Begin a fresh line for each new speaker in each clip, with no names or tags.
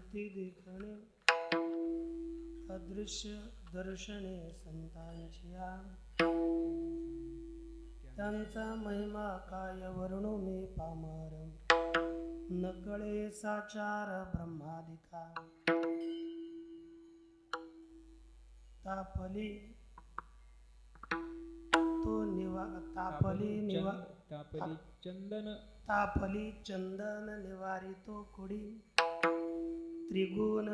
शांती देखणे अदृश्य दर्शने संतांचिया त्यांचा महिमा काय वर्णो मी पामर नकळे साचार ब्रह्मादिका तापली तो तापली चंदन निवारितो कुडी त्रिगुण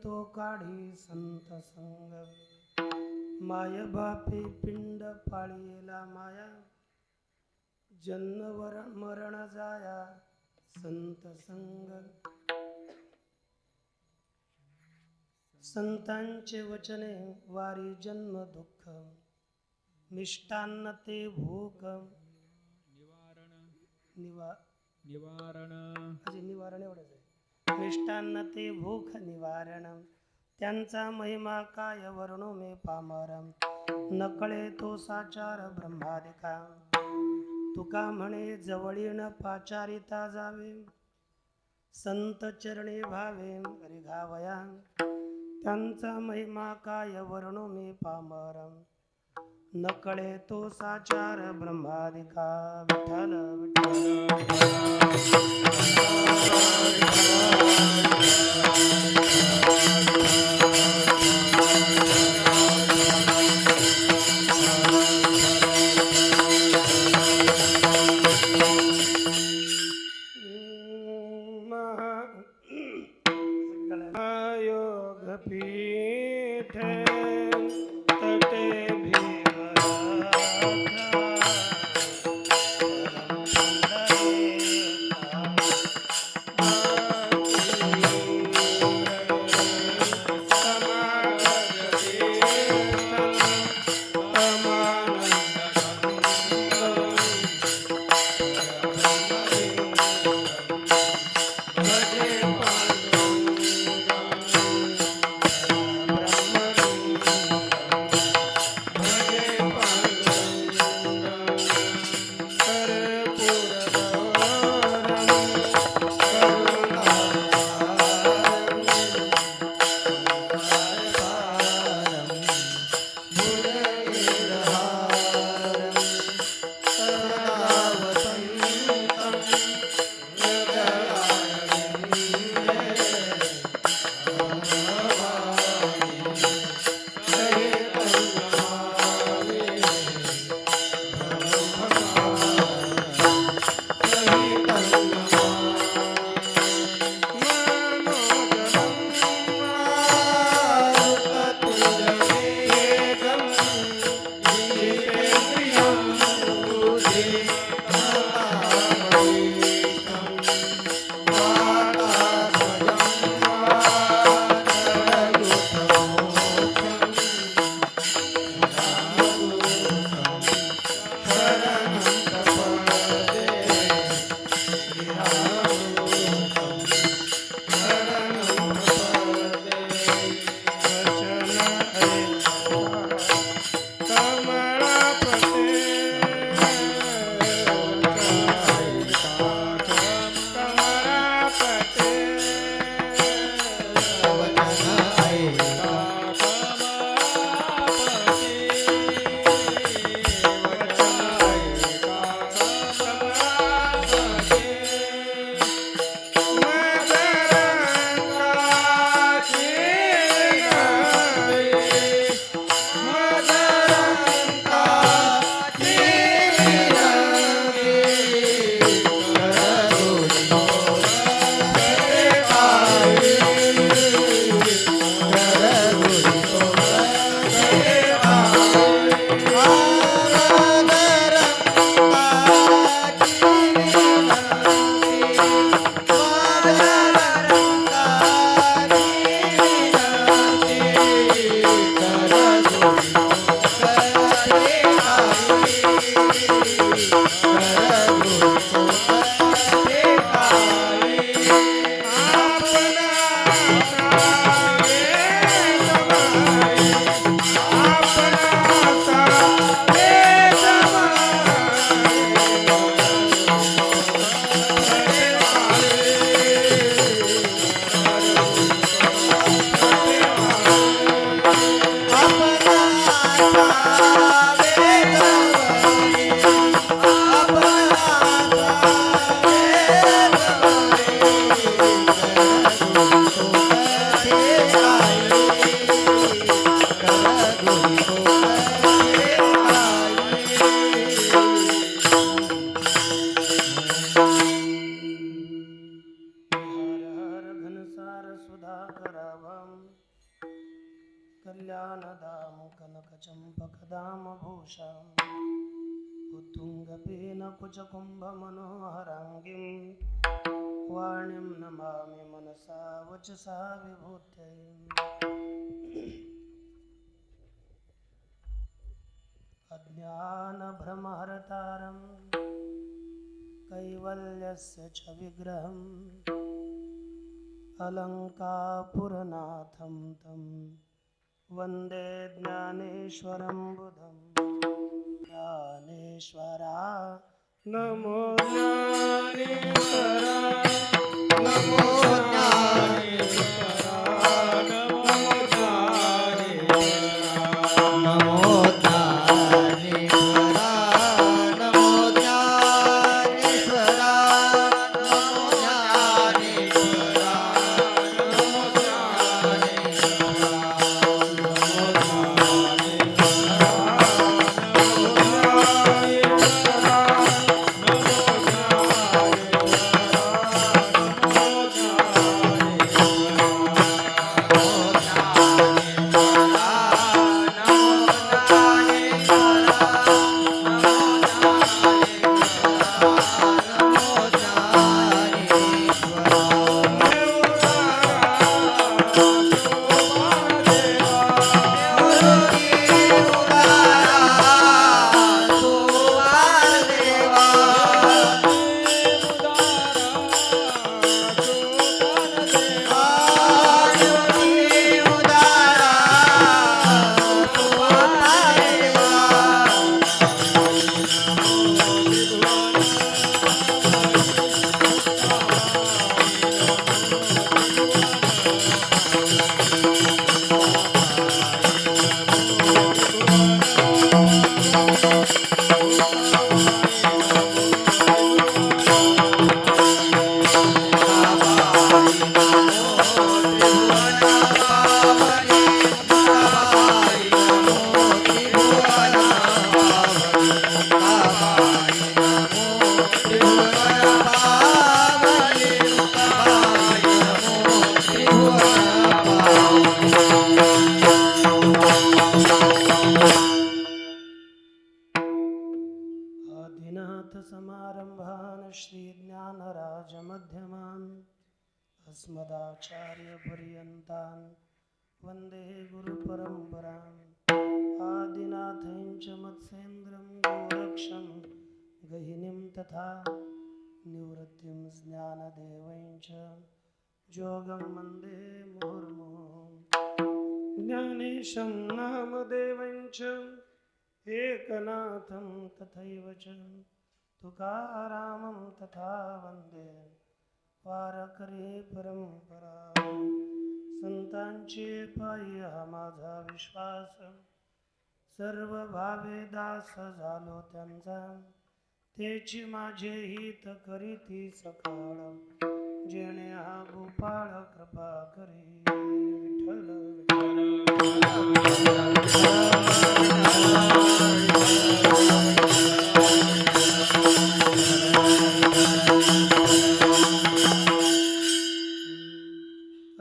तो काढी संत संग माय बापे पिंड पाळीला माया जन्म मरण जाया संत संग संतांचे वचने वारी जन्म दुःख मिष्टान्न ते भूक निवारण एवढंच आहे. मिष्टान्न ते भूक निवारण त्यांचा महिमा काय वर्णो मे पामरम नकळे तो साचार ब्रह्मादिका तुका म्हणे जवळीन पाचारिता जावे संत चरणी भावे रिघावया त्यांचा महिमा काय वर्णो मे पामरम नकळे तो साचार ब्रह्मादिका विठ्ठल कौस्तुभस्तनगरभं कल्याणदां कनकचम्पकदामभूषम् उत्तुङ्गपेनकुचकुम्भमनोहराङ्गीं वाणीं नमामि मनसा वचसा विभूत्यै। अज्ञानभ्रमहर्तारं कैवल्यस्य च विग्रहम् अलङ्कापुरनाथं तं वन्दे ज्ञानेश्वरं बुधं। ज्ञानेश्वरा नमो ज्ञानेश्वरा नमो ज्ञानेश्वरा नमो ज्ञानेश्वरा नमो ज्ञानेश्वरा नमो ज्ञानेश्वरा नमो ज्ञानेश्वरा नमो आदिनाथसमारम्भान् श्रीज्ञानराजमध्यमान् अस्मदाचार्यपर्यन्तान् वन्दे गुरुपरम्पराम्। आदिनाथं च मत्सेन्द्रं गोरक्षं गहिनीं तथा निवृत्तिं ज्ञानदेवं च जोगं वन्दे मुहुर्मुहुः। ज्ञानेशं नामदेवं च एकनाथं तथैव च तुकारामं तथा वन्दे वारकरी परंपरा। संतांची पायी हा माझा विश्वास, सर्व भावे दास झालो त्यांचा, तेची माझे हित करीती सकाळ, जेणे हा गोपाळ कृपा करी। विठ्ठल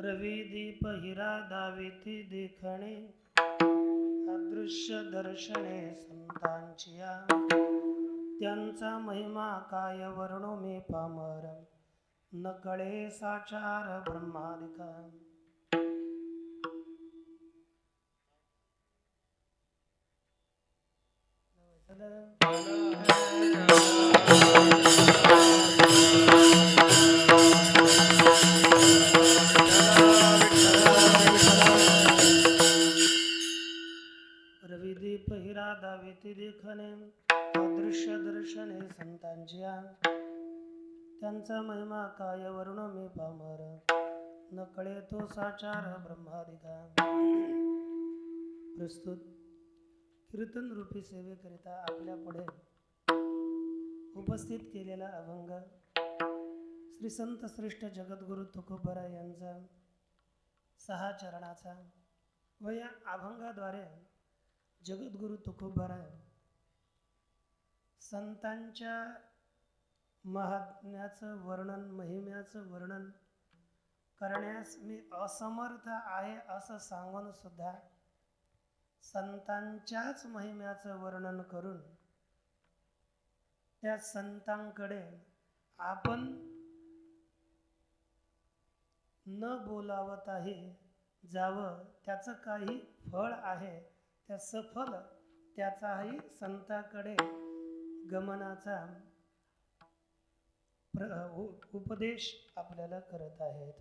रवी दीप हिरा दाविती देखणे, अदृश्य दर्शने संतांचिया, त्यांचा महिमा काय वर्णो मी पामर, न कळे साचार ब्रह्मादिका। रविदीप हिरा दाविती देखणे, अदृश्य दर्शने संतांचिया, त्यांचा महिमा काय वर्णो मी पामर, न कळे तो साचार ब्रह्मादिका। प्रस्तुत कीर्तन रूपी सेवेकरिता आपल्या पुढे उपस्थित केलेला अभंग श्री संत श्रेष्ठ जगद्गुरु तुकोबरा यांचा 6 चरणाचा व या अभंगाद्वारे जगद्गुरु तुकोबरा संतांच्या महात्म्याचं वर्णन, महिम्याचं वर्णन करण्यास मी असमर्थ आहे असं सांगून सुद्धा संतांच्याच महिम्याचं वर्णन करून त्या संतांकडे आपण न बोलावताही जावं, त्याचं काही फळ आहे त्या सफल त्याचाही संतांकडे गमनाचा उपदेश आपल्याला करत आहेत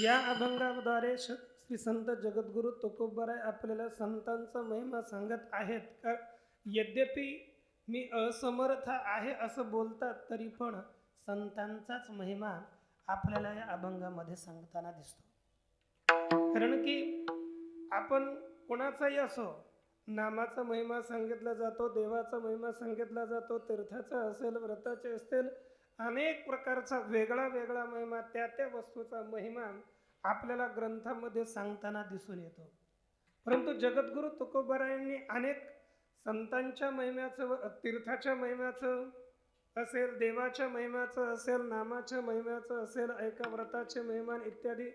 या अभंगाद्वारे श्री संत जगद्गुरु तुकोबाराय आपल्याला संतांचा महिमा सांगत आहेत. यद्यपि मी असमर्थ आहे असं बोलतात तरी पण संतांचाच महिमा आपल्याला या अभंगामध्ये सांगताना दिसतो. कारण की आपण कोणाचाही असो, नामाचा महिमा सांगितला जातो, देवाचा महिमा सांगितला जातो, तीर्थाचा असेल, व्रताचे असतील, अनेक प्रकारचा वेगळा वेगळा महिमा, त्या त्या वस्तूचा महिमा आपल्याला ग्रंथामध्ये सांगताना दिसून येतो. परंतु जगद्गुरु तुकोबारायांनी अनेक संतांच्या महिम्याचं, तीर्थाच्या महिम्याचं असेल, देवाच्या महिम्याचं असेल, नामाच्या महिम्याचं असेल, ऐका व्रताचे महिमा इत्यादी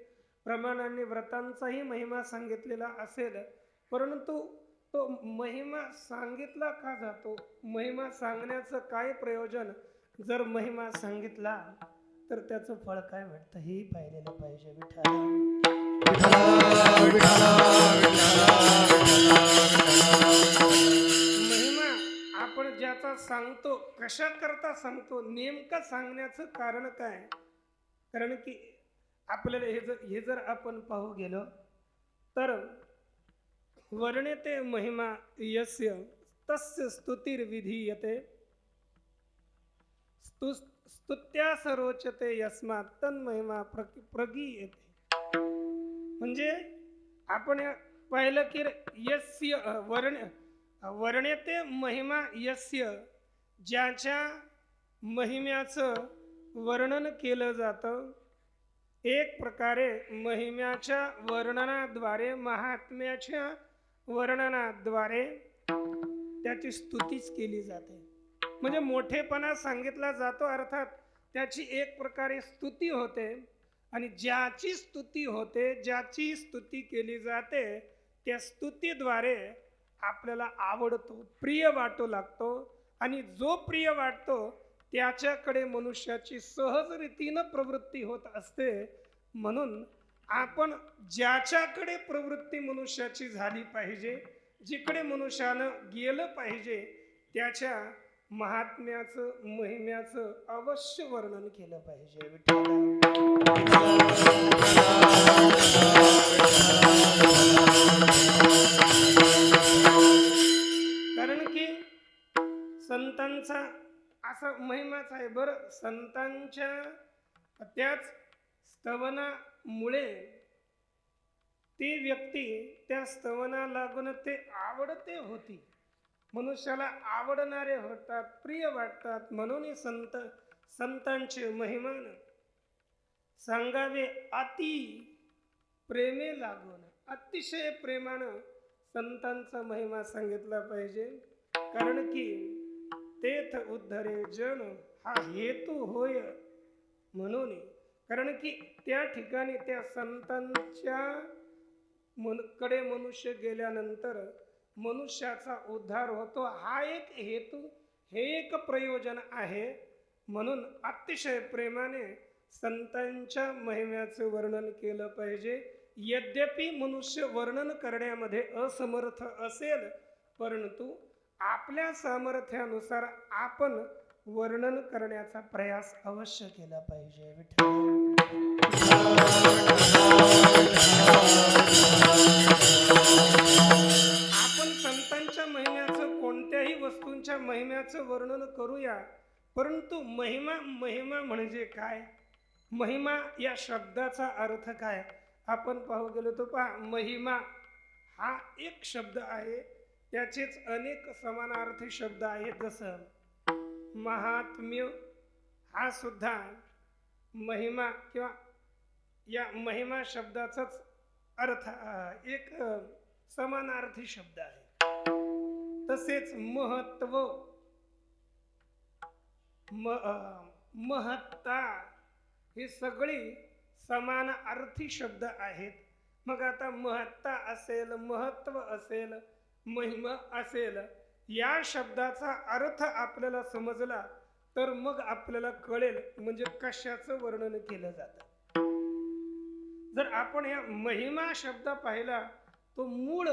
प्रमाणांनी व्रतांचाही महिमा सांगितलेला असेल. परंतु तो महिमा सांगितला का जातो, महिमा सांगण्याचं काय प्रयोजन, जर महिमा सांगितला तर त्याचं फळ काय भेटतं हेही पाहिलेलं पाहिजे. महिमा आपण ज्याचा सांगतो, कशा करता सांगतो, नेमका सांगण्याचं कारण काय. कारण की आपल्याला हे जर आपण पाहू गेलो तर वर्णेते महिमा यस्य तस्य स्तुतिर्विधीयते स्तुत्यास रोचते यस्मात् तन्महिमा प्रगीयते. म्हणजे आपण पाहिलं की यस्य वर्णेते महिमा यस्य, ज्याच्या महिम्याचं वर्णन केलं जातं, एक प्रकारे महिम्याच्या वर्णनाद्वारे, महात्म्याच्या वर्णनाद्वारे त्याची स्तुतीच केली जाते. म्हणजे मोठेपणा सांगितला जातो, अर्थात त्याची एक प्रकारे स्तुती होते. आणि ज्याची स्तुती होते, ज्याची स्तुती केली जाते, त्या स्तुतीद्वारे आपल्याला आवडतो, प्रिय वाटू लागतो. आणि जो प्रिय वाटतो त्याच्याकडे मनुष्याची सहज रीतीनं प्रवृत्ती होत असते. म्हणून आपण ज्याच्याकडे प्रवृत्ती मनुष्याची झाली पाहिजे, जिकडे मनुष्यानं गेलं पाहिजे, त्याच्या महात्म्याचं, महिम्याचं अवश्य वर्णन केलं पाहिजे. कारण की संतांचा असा महिमाच आहे. बरं, संतांच्या त्याच स्तवनामुळे ती व्यक्ती त्या स्तवना लागून ते आवडते होती, मनुष्याला आवडणारे होतात, प्रिय वाटतात. म्हणून संतांचे महिमान सांगावे अति प्रेमे लागून, अतिशय प्रेमानं संतांचा महिमा सांगितला पाहिजे. कारण की तेथ उद्धरे जन हा हेतू होय म्हणून. कारण की त्या ठिकाणी त्या संतांच्या कडे मनुष्य गेल्यानंतर मनुष्याचा उद्धार होतो, हा एक हेतू, हे एक प्रयोजन आहे. म्हणून अतिशय प्रेमाने संतांच्या महिम्याचं वर्णन केलं पाहिजे. यद्यपि मनुष्य वर्णन करण्यामध्ये असमर्थ असेल, परंतु आपल्या सामर्थ्यानुसार आपण वर्णन करण्याचा प्रयास अवश्य केला पाहिजे. आपण संतांच्या महिम्याचं, कोणत्याही वस्तूंच्या महिम्याचं वर्णन करूया, परंतु महिमा म्हणजे काय, महिमा या शब्दाचा अर्थ काय आपण पाहू गेलो तर पहा, महिमा हा एक शब्द आहे, त्याचेच अनेक समानार्थी शब्द आहेत. जसं महात्म्य हा सुद्धा महिमा किंवा या महिमा शब्दाचाच अर्थ एक समानार्थी शब्द आहे. तसेच महत्व महत्ता ही सगळी समान अर्थी शब्द आहेत. मग आता महत्ता असेल, महत्व असेल, महिमा असेल, या शब्दाचा अर्थ आपल्याला समजला तर मग आपल्याला कळेल म्हणजे कशाचं वर्णन केलं जातं. जर आपण या महिमा शब्द पाहिला तो मूळ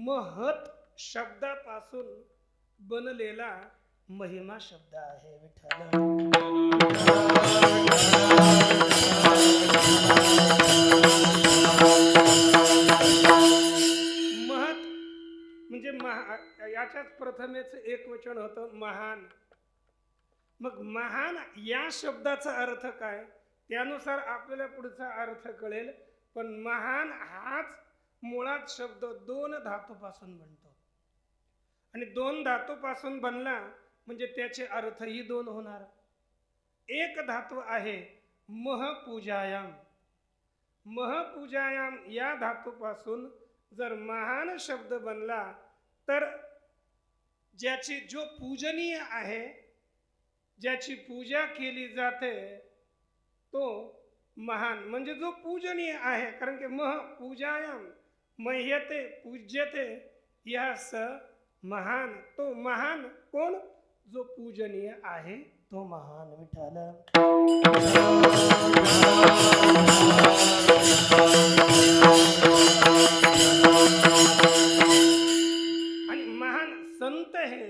महत शब्दापासून बनलेला महिमा शब्द आहे. विठ्ठल महत म्हणजे याच्याच प्रथमेच एक वचन होतं महान. मग महान या शब्दाचा अर्थ काय त्यानुसार आपल्याला पुढचा अर्थ कळेल. पण महान हाच मुळात शब्द दोन धातूपासून बनतो आणि दोन धातूपासून बनला म्हणजे त्याचे अर्थही दोन होणार. एक धातू आहे महपूजायाम. महपूजायाम या धातूपासून जर महान शब्द बनला तर ज्याची जो पूजनीय आहे, ज्याची पूजा केली जाते तो महान म्हणजे जो पूजनीय आहे. कारण की मह पूजायाम मह्यते पूज्यते यास महान. तो महान कोण? जो पूजनीय आहे तो महान. विठ्ठल आणि महान संत हे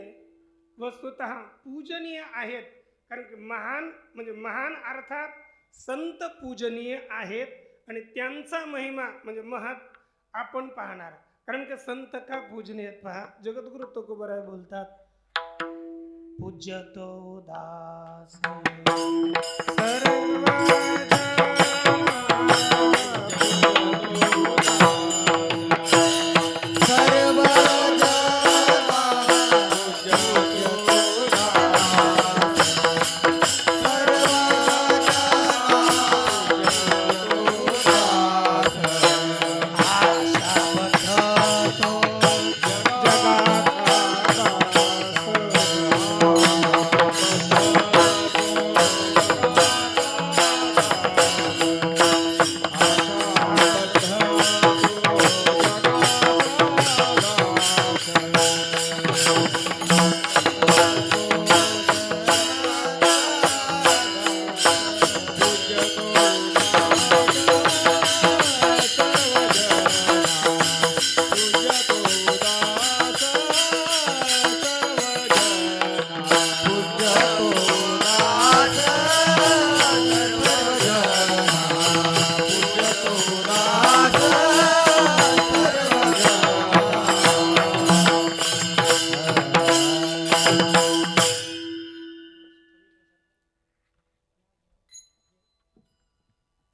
वस्तुतः पूजनीय आहेत. कारण की महान म्हणजे महान अर्थात संत पूजनीय आहेत आणि त्यांचा महिमा म्हणजे महत् आपण पाहणार. कारण की संत का पूजनीय आहेत पहा. जगद्गुरु तुकोबराय बोलतात पूज्यतो दास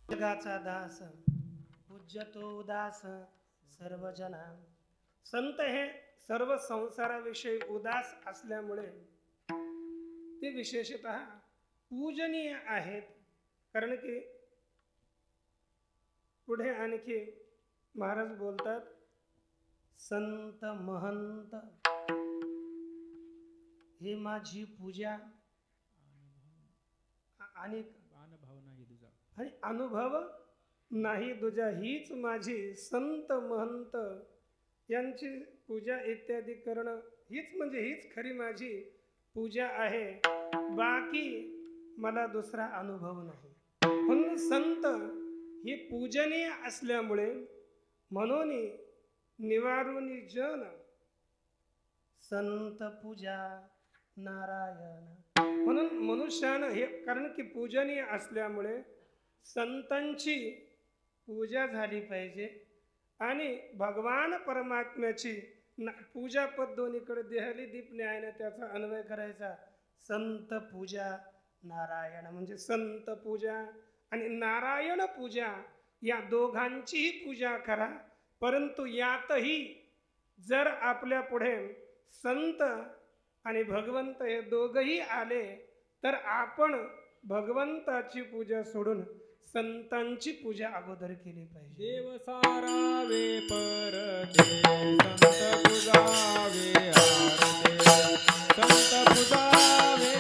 जगाचा दास पूज्यतो दास सर्वजना. संत हे सर्व संसाराविषयी उदास असल्यामुळे ते विशेषतः पूजनीय आहेत. कारण की पुढे आणखी महाराज बोलतात संत महंत हे माझी पूजा आणि अनुभव नाही दुजा. हीच माझी संत महंत यांची पूजा इत्यादी करणं हीच म्हणजे हीच खरी माझी पूजा आहे. बाकी मला दुसरा अनुभव नाही. म्हणून संत ही पूजनीय असल्यामुळे म्हणून निवारुनी जन संत पूजा नारायण. म्हणून मनुष्यानं हे कारण की पूजनीय असल्यामुळे संतांची पूजा झाली पाहिजे आणि भगवान परमात्म्याची पूजा पद्धतीकडे देहली दीप न्यायाने त्याचा अन्वय करायचा. संत पूजा नारायण म्हणजे संत पूजा आणि नारायण पूजा या दोघांचीही पूजा करा. परंतु यातही जर आपल्या पुढे संत आणि भगवंत हे दोघही आले तर आपण भगवंताची पूजा सोडून संतांची पूजा अगोदर केली पाहिजे.
देव सारावे परते संत पूजावे आरते संत पूजावे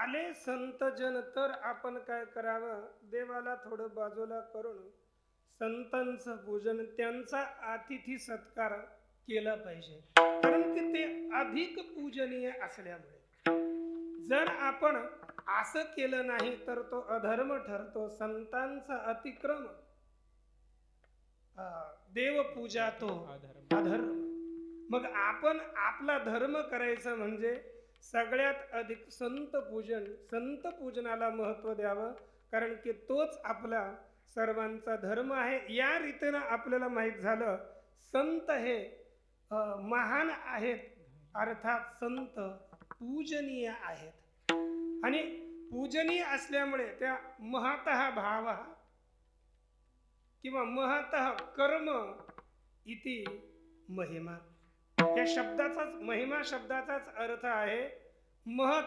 आले संत जन तर आपण काय करावं, देवाला थोडं बाजूला करून संतांचं पूजन, त्यांचा अतिथी सत्कार केला पाहिजे, कारण की ते अधिक पूजनीय असल्यामुळे. जर आपण असं केलं नाही तर तो अधर्म ठरतो, संतांचा अतिक्रम, देवपूजा तो अधर्म. मग आपण आपला धर्म करायचा म्हणजे सगळ्यात अधिक संत पूजन, संत पूजनाला महत्व द्यावं, कारण की तोच आपला सर्वांचा धर्म आहे. या रीतीनं आपल्याला माहीत झालं संत हे महान आहेत, अर्थात संत पूजनीय आहेत. आणि पूजनीय असल्यामुळे त्या महतः भाव किंवा महतः कर्म इति महिमा, या शब्दाचाच, महिमा शब्दाचाच अर्थ आहे महत,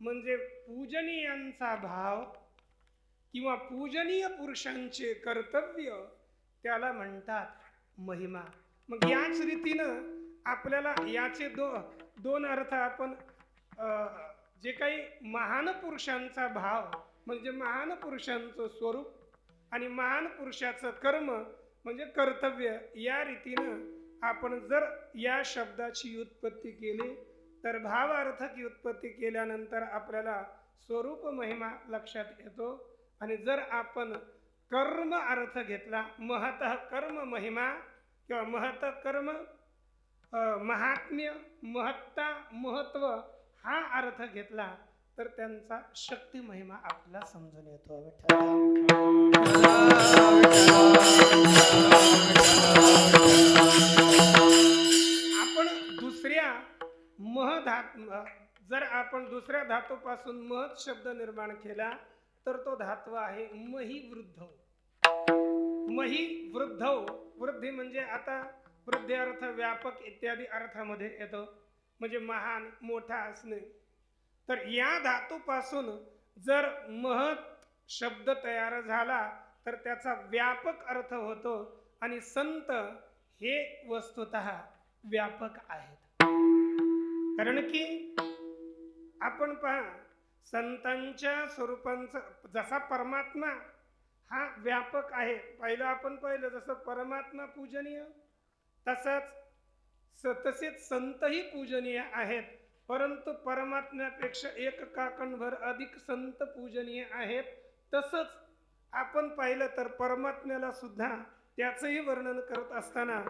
म्हणजे पूजनीयांचा भाव किंवा पूजनीय पुरुषांचे कर्तव्य, त्याला म्हणतात महिमा. मग याच रीतीनं आपल्याला याचे दोन अर्थ आपण जे काही महान पुरुषांचा भाव म्हणजे महान पुरुषांचं स्वरूप आणि महान पुरुषाचं कर्म म्हणजे कर्तव्य, या रीतीनं आपण जर या शब्दाची व्युत्पत्ती केली तर भावार्थक व्युत्पत्ती केल्यानंतर आपल्याला स्वरूप महिमा लक्षात येतो. आणि जर आपण कर्म अर्थ घेतला, महतः कर्म महिमा किंवा महतः कर्म महात्म्य, महत्ता, महत्व हा अर्थ घेतला तर त्यांचा शक्ती महिमा आपल्याला समजून येतो. आपण दुसऱ्या जर आपण दुसऱ्या धातूपासून महत शब्द निर्माण केला तर तो धातू आहे मही वृद्ध. मही वृद्ध, वृद्धी म्हणजे आता वृद्धी अर्थ व्यापक इत्यादी अर्थामध्ये येतो, म्हणजे महान, मोठा असणे. तर या धातूपासून जर महत शब्द तयार झाला तर त्याचा व्यापक अर्थ होतो. आणि संत हे वस्तुतः व्यापक आहेत, कारण की आपण पहा संतांच्या स्वरूपांचा, जसा परमात्मा हा व्यापक आहे, पहिलं आपण पाहिलं जसं परमात्मा पूजनीय तसेच संतही पूजनीय आहेत, परंतु परमात्म्यापेक्षा एक काकणभर अधिक संत पूजनीय आहेत. तसंच आपण पाहिलं तर परमात्म्याला सुद्धा त्याचंही वर्णन करत असताना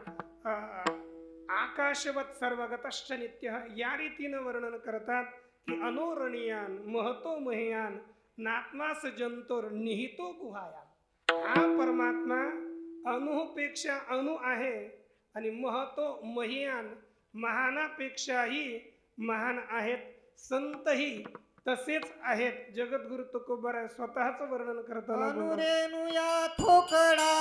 आकाशवत सर्वगतश्च नित्य या रीतीनं वर्णन करतात की अनोरणीयान महतो महीयान नात्मास जंतोर निहितो गुहाया. हा परमात्मा अणुपेक्षा अणु आहे आणि महतो महीयान महानापेक्षाही महान आहेत. संतही तसेच आहेत. जगद्गुरु तुकोबाराय स्वतःच वर्णन करताना
अनुरेणुया ठोकळा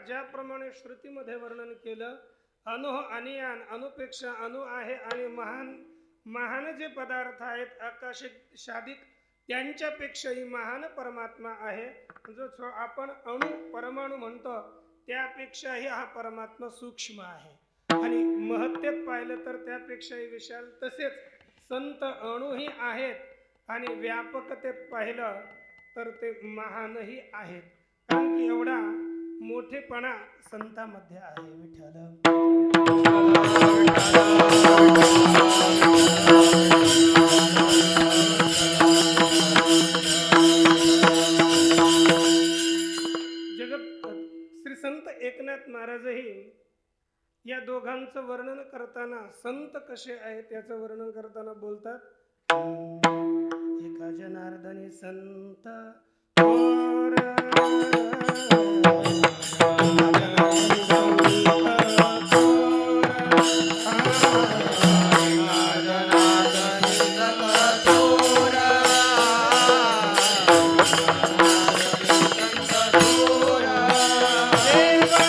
ज्याप्रमाणे श्रुतीमध्ये वर्णन केलं, अणु अनियान अणुपेक्षा अणु आहे आणि महान जे पदार्थ आहेत आकाशिक शादिक त्यांच्यापेक्षाही महान परमात्मा आहे. जो आपण अणु परमाणु म्हणतो त्यापेक्षाही हा परमात्मा सूक्ष्म आहे आणि महत्तेत पाहिलं तर त्यापेक्षाही विशाल. तसेच संत अणुही आहेत आणि व्यापकतेत पाहिलं तर ते महानही आहेत, कारण की एवढा मोठेपणा संतांमध्ये आहे. विठ्ठल श्री संत एकनाथ महाराजही या दोघांचं वर्णन करताना संत कसे आहेत त्याचं वर्णन करताना बोलतात, एका जनार्दनी संत देव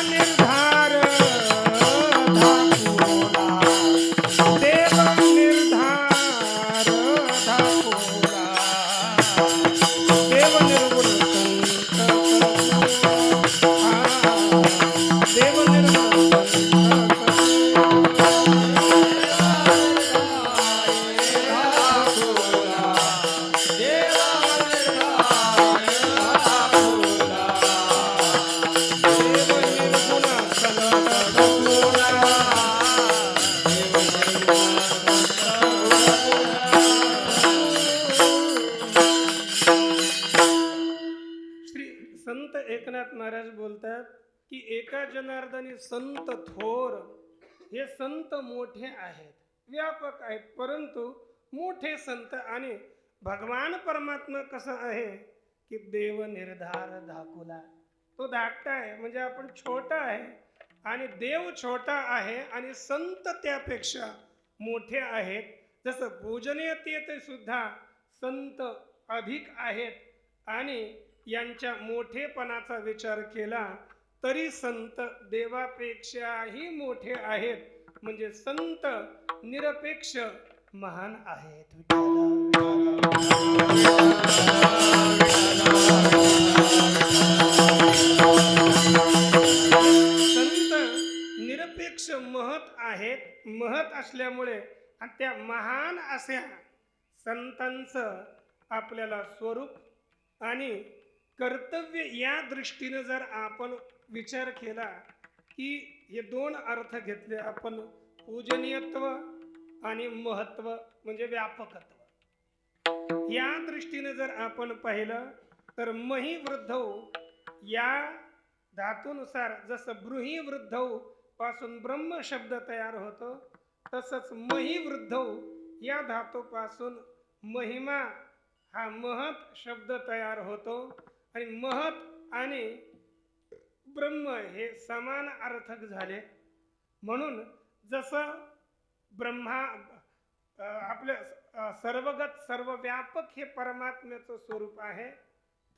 निर्धार धाकुला, देव निर्धार धाकुला, देव निर्गुण देव निर्गुण श्री संत एकनाथ महाराज बोलतात की एका जनार्दनी संत थोर, हे संत मोठे आहेत, व्यापक आहेत, परंतु मोठे संत. आणि भगवान परमात्मा कसा आहे की देव निर्धार धाकुला, तो धाकटा आहे म्हणजे आपण छोटा आहे, आणि देव छोटा आहे आणि संत त्यापेक्षा मोठे आहेत. जसं पूजनीयतेत सुद्धा संत अधिक आहेत, आणि यांच्या मोठेपणाचा विचार केला तरी संत देवापेक्षाही मोठे आहेत, म्हणजे संत निरपेक्ष महान आहेत. संत निरपेक्ष महत आहेत. महत असल्यामुळे आणि त्या महान अशा संतांचं आपल्याला स्वरूप आणि कर्तव्य या दृष्टीने जर आपण विचार केला की हे दोन अर्थ घेतले आपण, पूजनीयत्व आणि महत्व म्हणजे व्यापकत्व, या दृष्टीने जर आपण पाहिलं तर मही वृद्धौ या धातूनुसार जसं बृही वृद्धौ पासून ब्रह्म शब्द तयार होतो, तसंच मही वृद्धौ या धातूपासून महिमा हा महत शब्द तयार होतो. आणि महत आणि ब्रह्म हे समान अर्थक झाले. म्हणून जसं ब्रह्मा आपल्या सर्वगत सर्वव्यापक हे परमात्म्याचं स्वरूप आहे,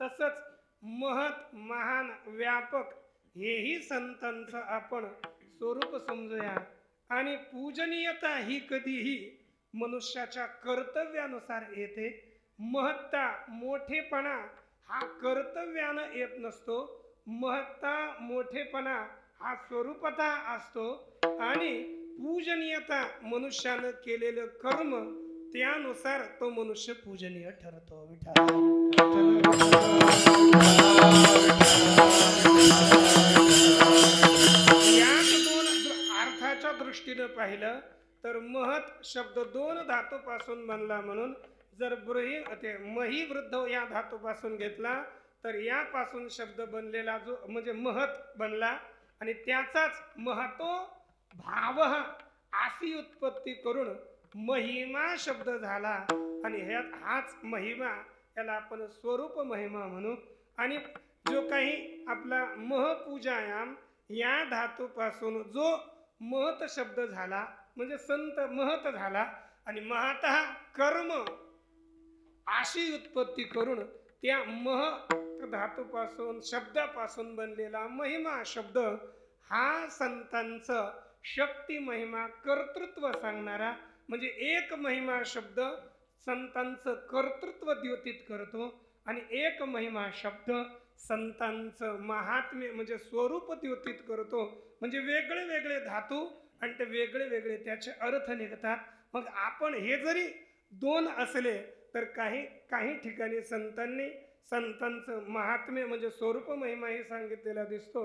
तसंच महत महान व्यापक हेही संतांचं आपण स्वरूप समजूया. आणि पूजनीयता ही कधीही मनुष्याच्या कर्तव्यानुसार येते. महत्ता मोठेपणा हा कर्तव्यानं येत नसतो, महत्ता मोठेपणा हा स्वरूपता असतो. आणि पूजनीयता मनुष्यानं केलेलं कर्म त्यानुसार तो मनुष्य पूजनीय ठरतो. याच दोन अर्थाच्या दृष्टीनं पाहिलं तर महत शब्द दोन धातूपासून बनला, म्हणून जर ब्रही ते मही वृद्ध या धातूपासून घेतला तर यापासून शब्द बनलेला जो म्हणजे महत बनला, आणि त्याचाच महतो भाव अशी उत्पत्ती करून महिमा शब्द झाला. आणि हाच महिमा याला आपण स्वरूप महिमा म्हणू. आणि जो काही आपला महपूजायाम या धातूपासून जो महत शब्द झाला म्हणजे संत महत झाला, आणि महतः कर्म अशी उत्पत्ती करून त्या मह धातूपासून शब्दापासून बनलेला महिमा शब्द हा संतांचं शक्ती महिमा कर्तृत्व सांगणारा, म्हणजे एक महिमा शब्द संतांचं कर्तृत्व द्योतित करतो, आणि एक महिमा शब्द संतांचं महात्म्य म्हणजे स्वरूप द्योतित करतो. म्हणजे वेगळे वेगळे धातू आणि ते वेगळे वेगळे त्याचे अर्थ निघतात. मग आपण हे जरी दोन असले तर काही ठिकाणी संतांचं महात्म्य म्हणजे स्वरूप महिमाही सांगितलेला दिसतो,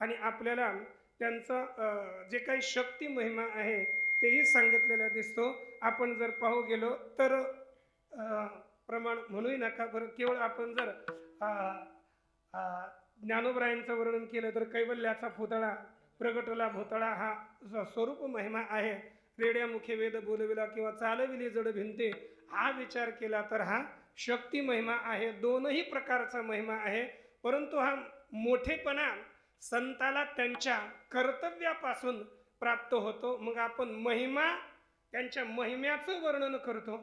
आणि आपल्याला त्यांचा जे काही शक्ती महिमा आहे तेही सांगितलेला दिसतो. आपण जर पाहू गेलो तर प्रमाण म्हणूही नका बरं, केवळ आपण जर ज्ञानोबरायांचं वर्णन केलं तर कैवल्याचा पुतळा प्रगटला भोतळा हा स्वरूप महिमा आहे. रेड्या मुखे वेद बोलविला किंवा चालविली जड भिंते हा विचार केला तर हा शक्ती महिमा आहे. दोनही प्रकारचा महिमा आहे, परंतु हा मोठेपणा संताला त्यांच्या कर्तव्यापासून प्राप्त होतो. मग आपण महिमा, त्यांच्या महिम्याचं वर्णन करतो,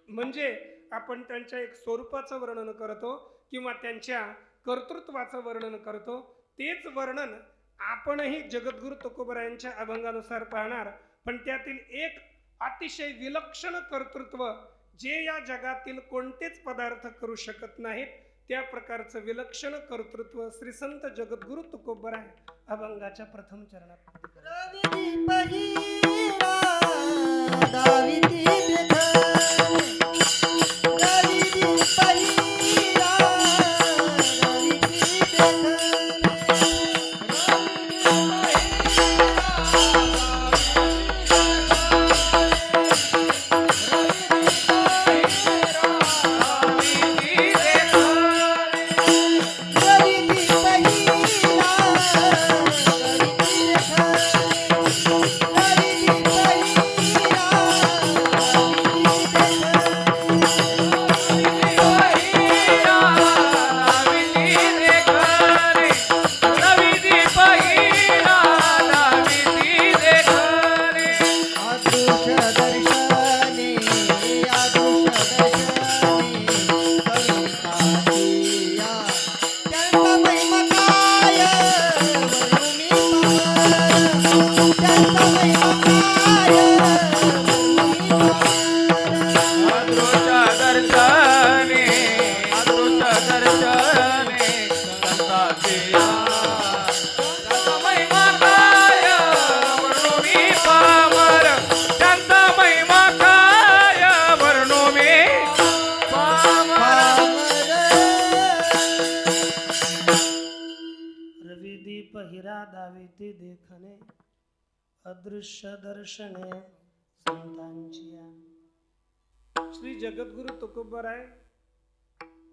म्हणजे आपण त्यांच्या एक स्वरूपाचं वर्णन करतो किंवा त्यांच्या कर्तृत्वाचं वर्णन करतो. तेच वर्णन आपणही जगद्गुरु तुकोबरायांच्या अभंगानुसार पाहणार. पण त्यातील एक अतिशय विलक्षण कर्तृत्व, जे या जगातील कोणतेच पदार्थ करू शकत नाहीत, त्या प्रकारचं विलक्षण कर्तृत्व श्री संत जगद्गुरु तुकोबराय अभंगाच्या प्रथम चरणात.
रविदीप हिरा दाविती देखणे, रविदीप हिरा दाविती
देखणे, अदृश्य दर्शने संतांचिया. श्री जगद्गुरु तुकोबराय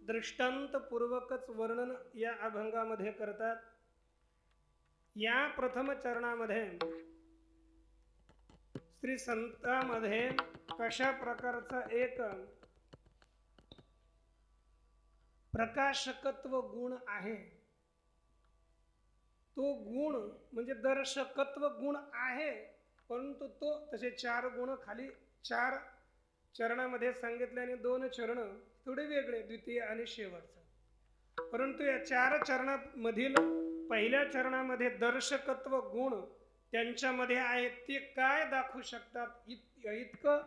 दृष्टांत पूर्वकच वर्णन या अभंगामध्ये करतात. या प्रथम चरणामध्ये श्री संतांमध्ये कशा प्रकारचा एक प्रकाशकत्व गुण आहे, तो गुण म्हणजे दर्शकत्व गुण आहे, परंतु तो तसे 4 गुण खाली 4 चरणामध्ये सांगितल्याने 2 चरण थोडे वेगळे, द्वितीय आणि शेवटचं. परंतु या 4 चरणामधील पहिल्या चरणामध्ये दर्शकत्व गुण त्यांच्यामध्ये आहे. ते काय दाखवू शकतात, इतकं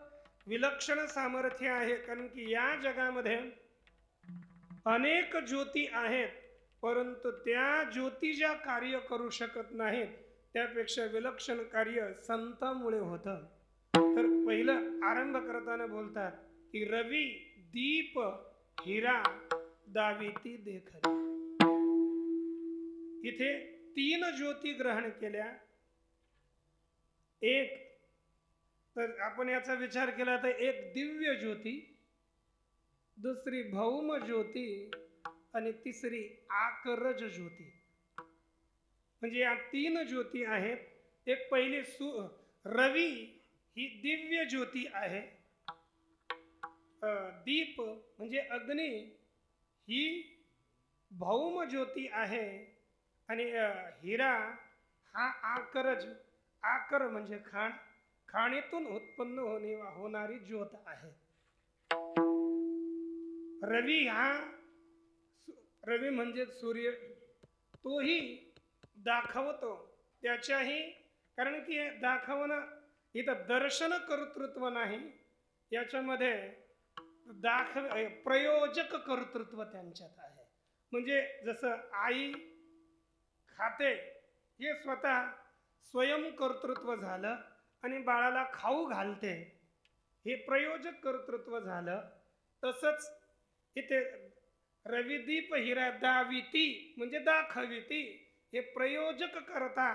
विलक्षण सामर्थ्य आहे. कारण की या जगामध्ये अनेक ज्योती आहेत, परंतु त्या ज्योती ज्या कार्य करू शकत नाहीत, त्यापेक्षा विलक्षण कार्य संतांमुळे होतं. तर पहिलं आरंभ करताना बोलतात की रवी दीप हिरा दाविती देखणे. इथे 3 ज्योती ग्रहण केल्या. एक तर आपण याचा विचार केला तर एक दिव्य ज्योती, दुसरी भौम ज्योती आणि तिसरी आकरज ज्योती. म्हणजे या 3 ज्योती आहेत. एक पहिली रवी ही दिव्य ज्योती आहे, दीप म्हणजे अग्नी ही भौम ज्योती आहे, आणि हिरा हा आकरज, आकर म्हणजे खाण, खाणीतून उत्पन्न होणारी ज्योत आहे. रवी म्हणजे सूर्य, तोही दाखवतो त्याच्याही, कारण की दाखवणं इथं दर्शन कर्तृत्व नाही, याच्यामध्ये प्रयोजक कर्तृत्व त्यांच्यात आहे. म्हणजे जसं आई खाते हे स्वतः स्वयं कर्तृत्व झालं, आणि बाळाला खाऊ घालते हे प्रयोजक कर्तृत्व झालं. तसंच इथे रविदीप हिरा दाविती म्हणजे दाखविती, हे प्रयोजक करता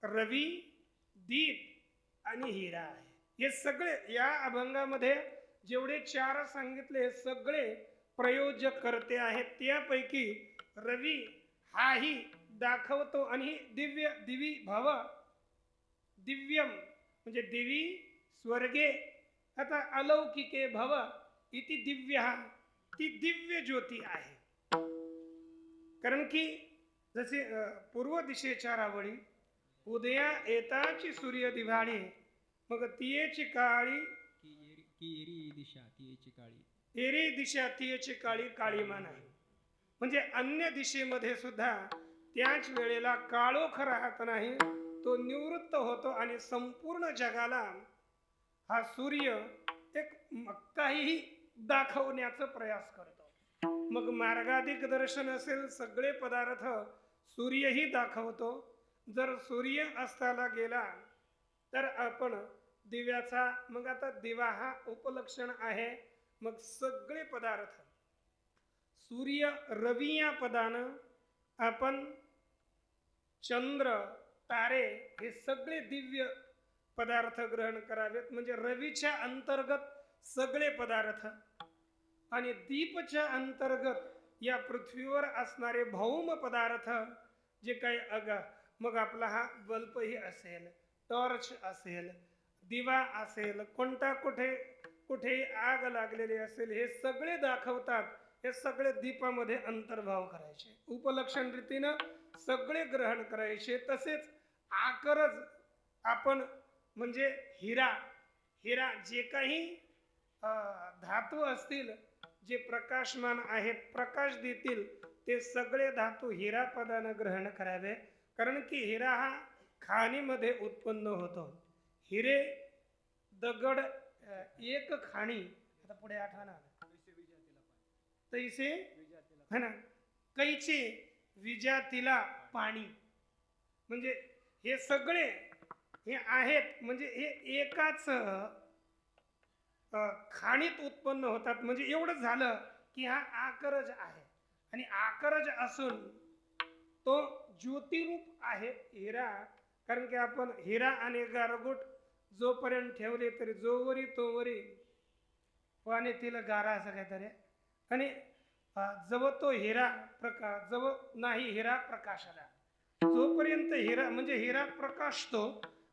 रवी, दीप आणि हिरा आहे. हे सगळे या अभंगामध्ये जेवढे 4 सांगितले हे सगळे प्रयोजक करते आहेत. त्यापैकी रवी हाही दाखवतो, आणि दिव्य दिवी भव, दिव्यम म्हणजे दिवी स्वर्गे, आता अलौकिके भव इति दिव्य, ती दिव्य ज्योती आहे. कारण की जसे पूर्व दिशेच्या रावळी उदया येताची सूर्य दिवाळी मग तियेची काळी
की एरी दिशा तिची काळी
एरी दिशा तियेची काळी काळीमा नाही. म्हणजे अन्य दिशेमध्ये सुद्धा त्याच वेळेला काळोख राहत नाही, तो निवृत्त होतो आणि संपूर्ण जगाला हा सूर्य एक काहीही दाखवण्याचा प्रयास करतो. मग मार्गाधिक दर्शन असेल, सगळे पदार्थ सूर्यही दाखवतो. जर सूर्य अस्ताला गेला तर आपण दिव्याचा, मग आता दिवा हा उपलक्षण आहे. मग सगळे पदार्थ सूर्य रवी या पदानं आपण चंद्र तारे हे सगळे दिव्य पदार्थ ग्रहण करावेत. म्हणजे रवीच्या अंतर्गत सगळे पदार्थ आणि दीपच्या अंतर्गत या पृथ्वीवर असणारे भौम पदार्थ जे काही मग आपला हा बल्बही असेल, टॉर्च असेल, दिवा असेल, कोणता कुठे आग लागलेली असेल, हे सगळे दाखवतात. हे सगळे दीपामध्ये अंतर्भाव करायचे, उपलक्षण रीतीनं सगळे ग्रहण करायचे. तसेच आकरज आपण म्हणजे हिरा जे काही धातू असतील, जे प्रकाशमान आहेत, प्रकाश देतील, ते सगळे धातू हिरा पदानं ग्रहण करावे. कारण की हिरा हा खाणीमध्ये उत्पन्न होतो. हिरे दगड एक खाणी, आता पुढे आठवण तैसे है ना, कैचे विजातीला पाणी. म्हणजे हे सगळे हे आहेत, म्हणजे हे एकाच खाणीत उत्पन्न होतात. म्हणजे एवढं झालं की हा आकरज आहे आणि आकरज असून तो ज्योतिरूप आहे हिरा. कारण की आपण हिरा आणि गारगोट जोपर्यंत ठेवले तरी जोवरी तोवरी पाणी तिला गारा असं काहीतरी. आणि जव तो हिरा प्रकाश, जव नाही हिरा प्रकाशाला, जोपर्यंत हिरा म्हणजे हिरा प्रकाशतो,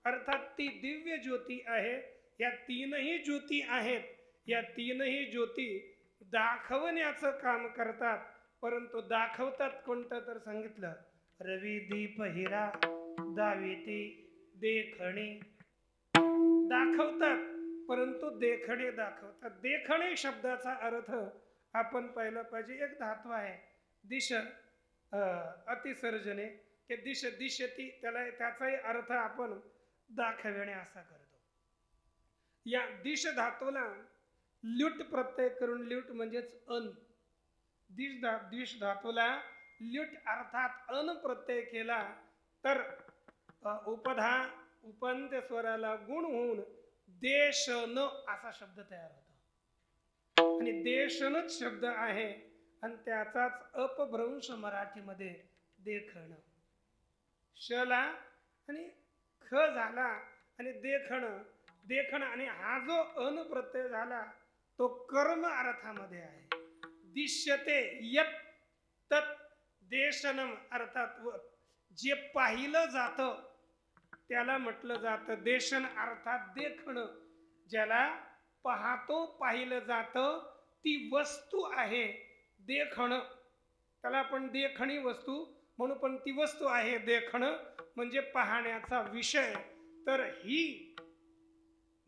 अर्थात ती दिव्य ज्योती आहे. या तीनही ज्योती आहेत, या तीनही ज्योती दाखवण्याचं काम करतात. परंतु दाखवतात कोणतं तर सांगितलं, रवी दीप हिरा दाविती देखणे. दाखवतात परंतु देखणे दाखवतात. देखणे शब्दाचा अर्थ आपण पाहिला पाहिजे. एक धातू आहे दिश अतिसर्जने, ते दिशती, त्याचाही अर्थ आपण दाखविणे असा करतो. या दिश धातूला ल्युट प्रत्यय करून, ल्युट म्हणजेच अन, दिश धातूला ल्युट अर्थात अन प्रत्यय केला तर उपंत्य स्वराला गुण होऊन देशन असा शब्द तयार होतो. आणि देशनच शब्द आहे आणि त्याचाच अपभ्रंश मराठीमध्ये देखण. शला आणि ख झाला आणि देखण आणि हा जो अन प्रत्यय झाला तो कर्म अर्थामध्ये आहे. दिश्यते यत तत् देशनम, अर्थात जे पाहिलं जातं त्याला म्हटलं जातं देशन, अर्थात देखण. ज्याला पाहतो पाहिलं जातं ती वस्तू आहे देखण, त्याला आपण देखणी वस्तू म्हणू, पण ती वस्तू आहे देखण म्हणजे पाहण्याचा विषय. तर ही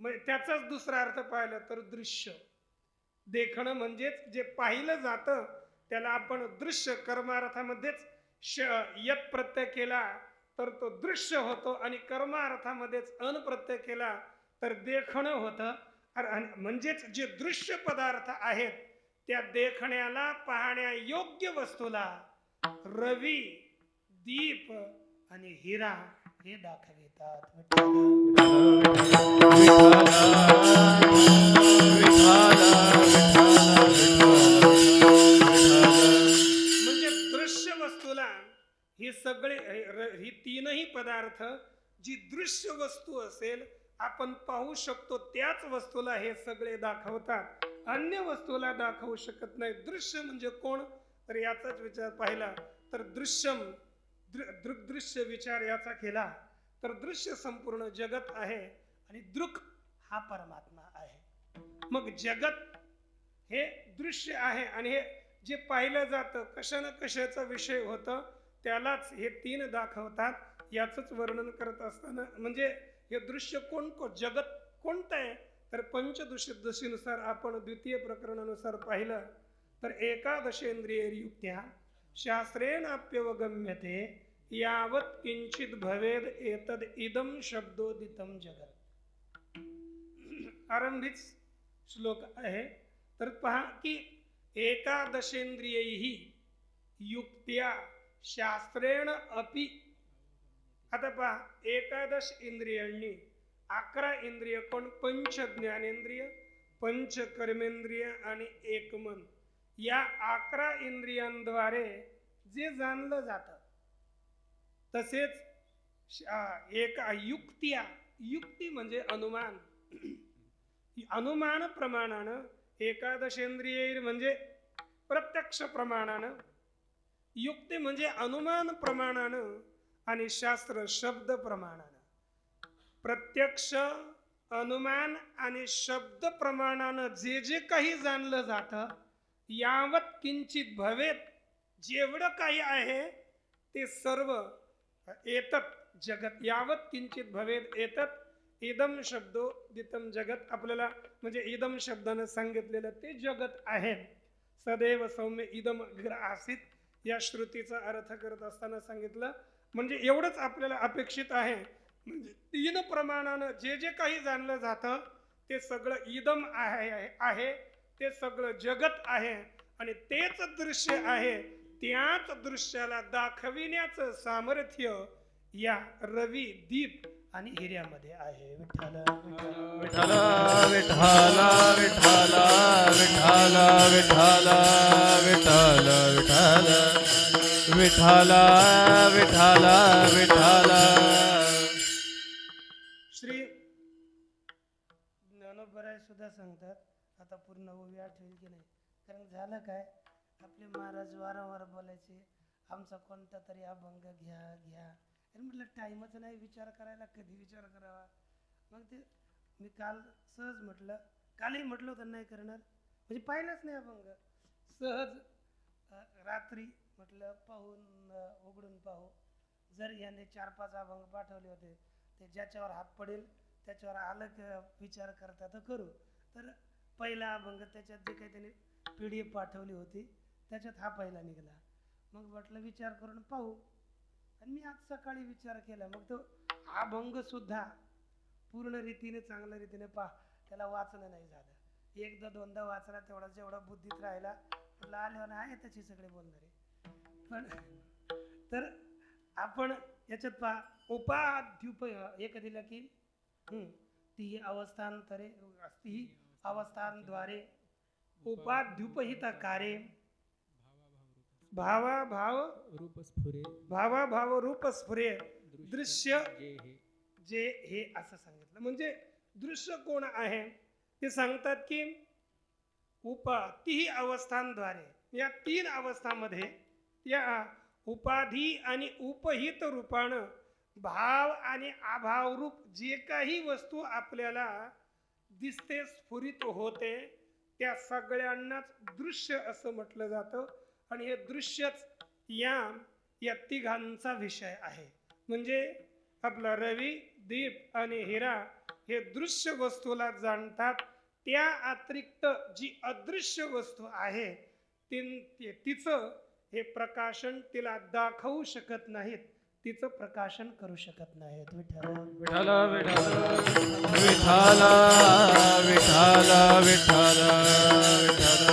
त्याचाच दुसरा अर्थ पाहिलं तर दृश्य. देखणं म्हणजेच जे पाहिलं जातं त्याला आपण दृश्य, कर्मार्थामध्येच यत प्रत्यय केला तर तो दृश्य होतो आणि कर्मार्थामध्येच अन प्रत्यय केला तर देखणं होतं. म्हणजेच जे दृश्य पदार्थ आहेत त्या देखण्याला, पाहण्या योग्य वस्तूला रवी, दीप आणि हिरा हे दाखवितात. म्हणजे दृश्य वस्तूला ही सगळे, ही तीनही पदार्थ जी दृश्य वस्तू असेल, आपण पाहू शकतो त्याच वस्तूला हे सगळे दाखवतात. अन्य वस्तूला दाखवू शकत नाही. दृश्य म्हणजे कोण, तर याचाच विचार पाहिला तर दृश्यम, दृग्दृश्य विचार याचा केला तर दृश्य संपूर्ण जगत आहे आणि दृक हा परमात्मा आहे. मग जगत हे दृश्य आहे आणि हे जे पाहिलं जातं कशा ना कशाचा विषय होतं
त्यालाच हे तीन दाखवतात. याचंच वर्णन करत असताना म्हणजे हे दृश्य जगत कोणतं आहे तर पंचदशीनुसार आपण द्वितीय प्रकरणानुसार पाहिलं तर एकादशेंद्रिययुक्त्या शास्त्रेणाप्यवगम्यते यावत किंचित भवेद एतद इदम शब्दोदितम जगत. आरंभीच श्लोक आहे. तर पहा की एकादशेंद्रियैहि युक्त्या शास्त्रेण अपि. आता पहा, एकादश इंद्रियांनी 11 इंद्रिय कोण? पंच ज्ञानेंद्रिय, पंच कर्मेंद्रिय आणि एक मन. या 11 इंद्रियांद्वारे जे जाणलं जातं तसेच युक्त्या, युक्ती म्हणजे अनुमान, अनुमान प्रमाणानं एकादशेंद्रिय म्हणजे प्रत्यक्ष प्रमाणानं, युक्ती म्हणजे अनुमान प्रमाणानं आणि शास्त्र शब्द प्रमाणानं. प्रत्यक्ष, अनुमान आणि शब्द प्रमाणानं जे जे काही जाणलं जातं यावत किंचित भवेत, जेवढं काही आहे ते सर्व एतत जगत. यावत किंचित भवेत एतत इदम शब्दो दितम जगत. आपल्याला म्हणजे इदम शब्दानं सांगितलेलं ते जगत आहे. सदैव सौम्य इदम अग्र आसीत या श्रुतीचा अर्थ करत असताना सांगितलं. म्हणजे एवढंच आपल्याला अपेक्षित आहे. म्हणजे तीन प्रमाणानं जे जे काही जाणलं जातं ते सगळं इदम आहे, ते सगळं जगत आहे आणि तेच दृश्य आहे. त्याच दृश्याला दाखविण्याचं सामर्थ्य या रवी, दीप आणि हिऱ्यामध्ये आहे. विठ्ठल
विठ्ठल विठ्ठल विठ्ठल विठ्ठल विठ्ठल विठ्ठल विठ्ठल विठ्ठल विठ्ठल.
श्री ज्ञानोबराय सुद्धा सांगतात, आता पूर्ण ओवी आठवेल की नाही, कारण झालं काय, आपले महाराज वारंवार बोलायचे आमचा कोणता तरी अभंग घ्या घ्या. आणि म्हटलं टाईमच नाही विचार करायला, कधी विचार करावा. मग ते मी काल सहज म्हटलं, कालही म्हटलं होतं नाही करणार, म्हणजे पाहिलंच नाही अभंग. सहज रात्री म्हटलं पाहून उघडून पाहू. जर याने 4-5 अभंग पाठवले होते ते ज्याच्यावर हात पडेल त्याच्यावर आलं विचार करता तर करू. तर पहिला अभंग त्याच्यात जे काही त्याने PDF पाठवली होती त्याच्यात हा पहिला निघाला. मग म्हटलं विचार करून पाहू. आणि मी आज सकाळी विचार केला. मग तो अभंग सुद्धा पूर्ण रीतीने चांगल्या रीतीने त्याला वाचणं नाही झालं. एकदा दोनदा वाचला तेवढा जेवढा बुद्धीत राहिला. म्हटलं आल्यावर आहे त्याची सगळे बोलणारे. पण तर आपण याच्यात पहा, उपाध्युपय एक दिलं की ती अवस्थांतरे ती अवस्थांद्वारे उपाध्युपहित कार्य भावाभाव
रूपस्फुरे
भावाभाव रूपस्फुरे दृश्य
हे
जे हे असं सांगितलं. म्हणजे दृश्य कोण आहे ते सांगतात की तीही अवस्थांद्वारे, या 3 अवस्थांमध्ये या उपाधी आणि उपहित रूपानं भाव आणि अभाव रूप जे काही वस्तू आपल्याला दिसते, स्फुरित होते, त्या सगळ्यांनाच दृश्य असं म्हटलं जातं. आणि हे दृश्यच या तिघांचा विषय आहे. म्हणजे आपला रवी, दीप आणि हिरा हे दृश्य वस्तूला जाणतात. त्या अतिरिक्त जी अदृश्य वस्तू आहे तिचं हे प्रकाशन तिला दाखवू शकत नाहीत, तिचं प्रकाशन करू शकत नाहीत. विठ्ठल
विठ्ठल विठ्ठल विठ्ठल विठ्ठल विठ्ठल.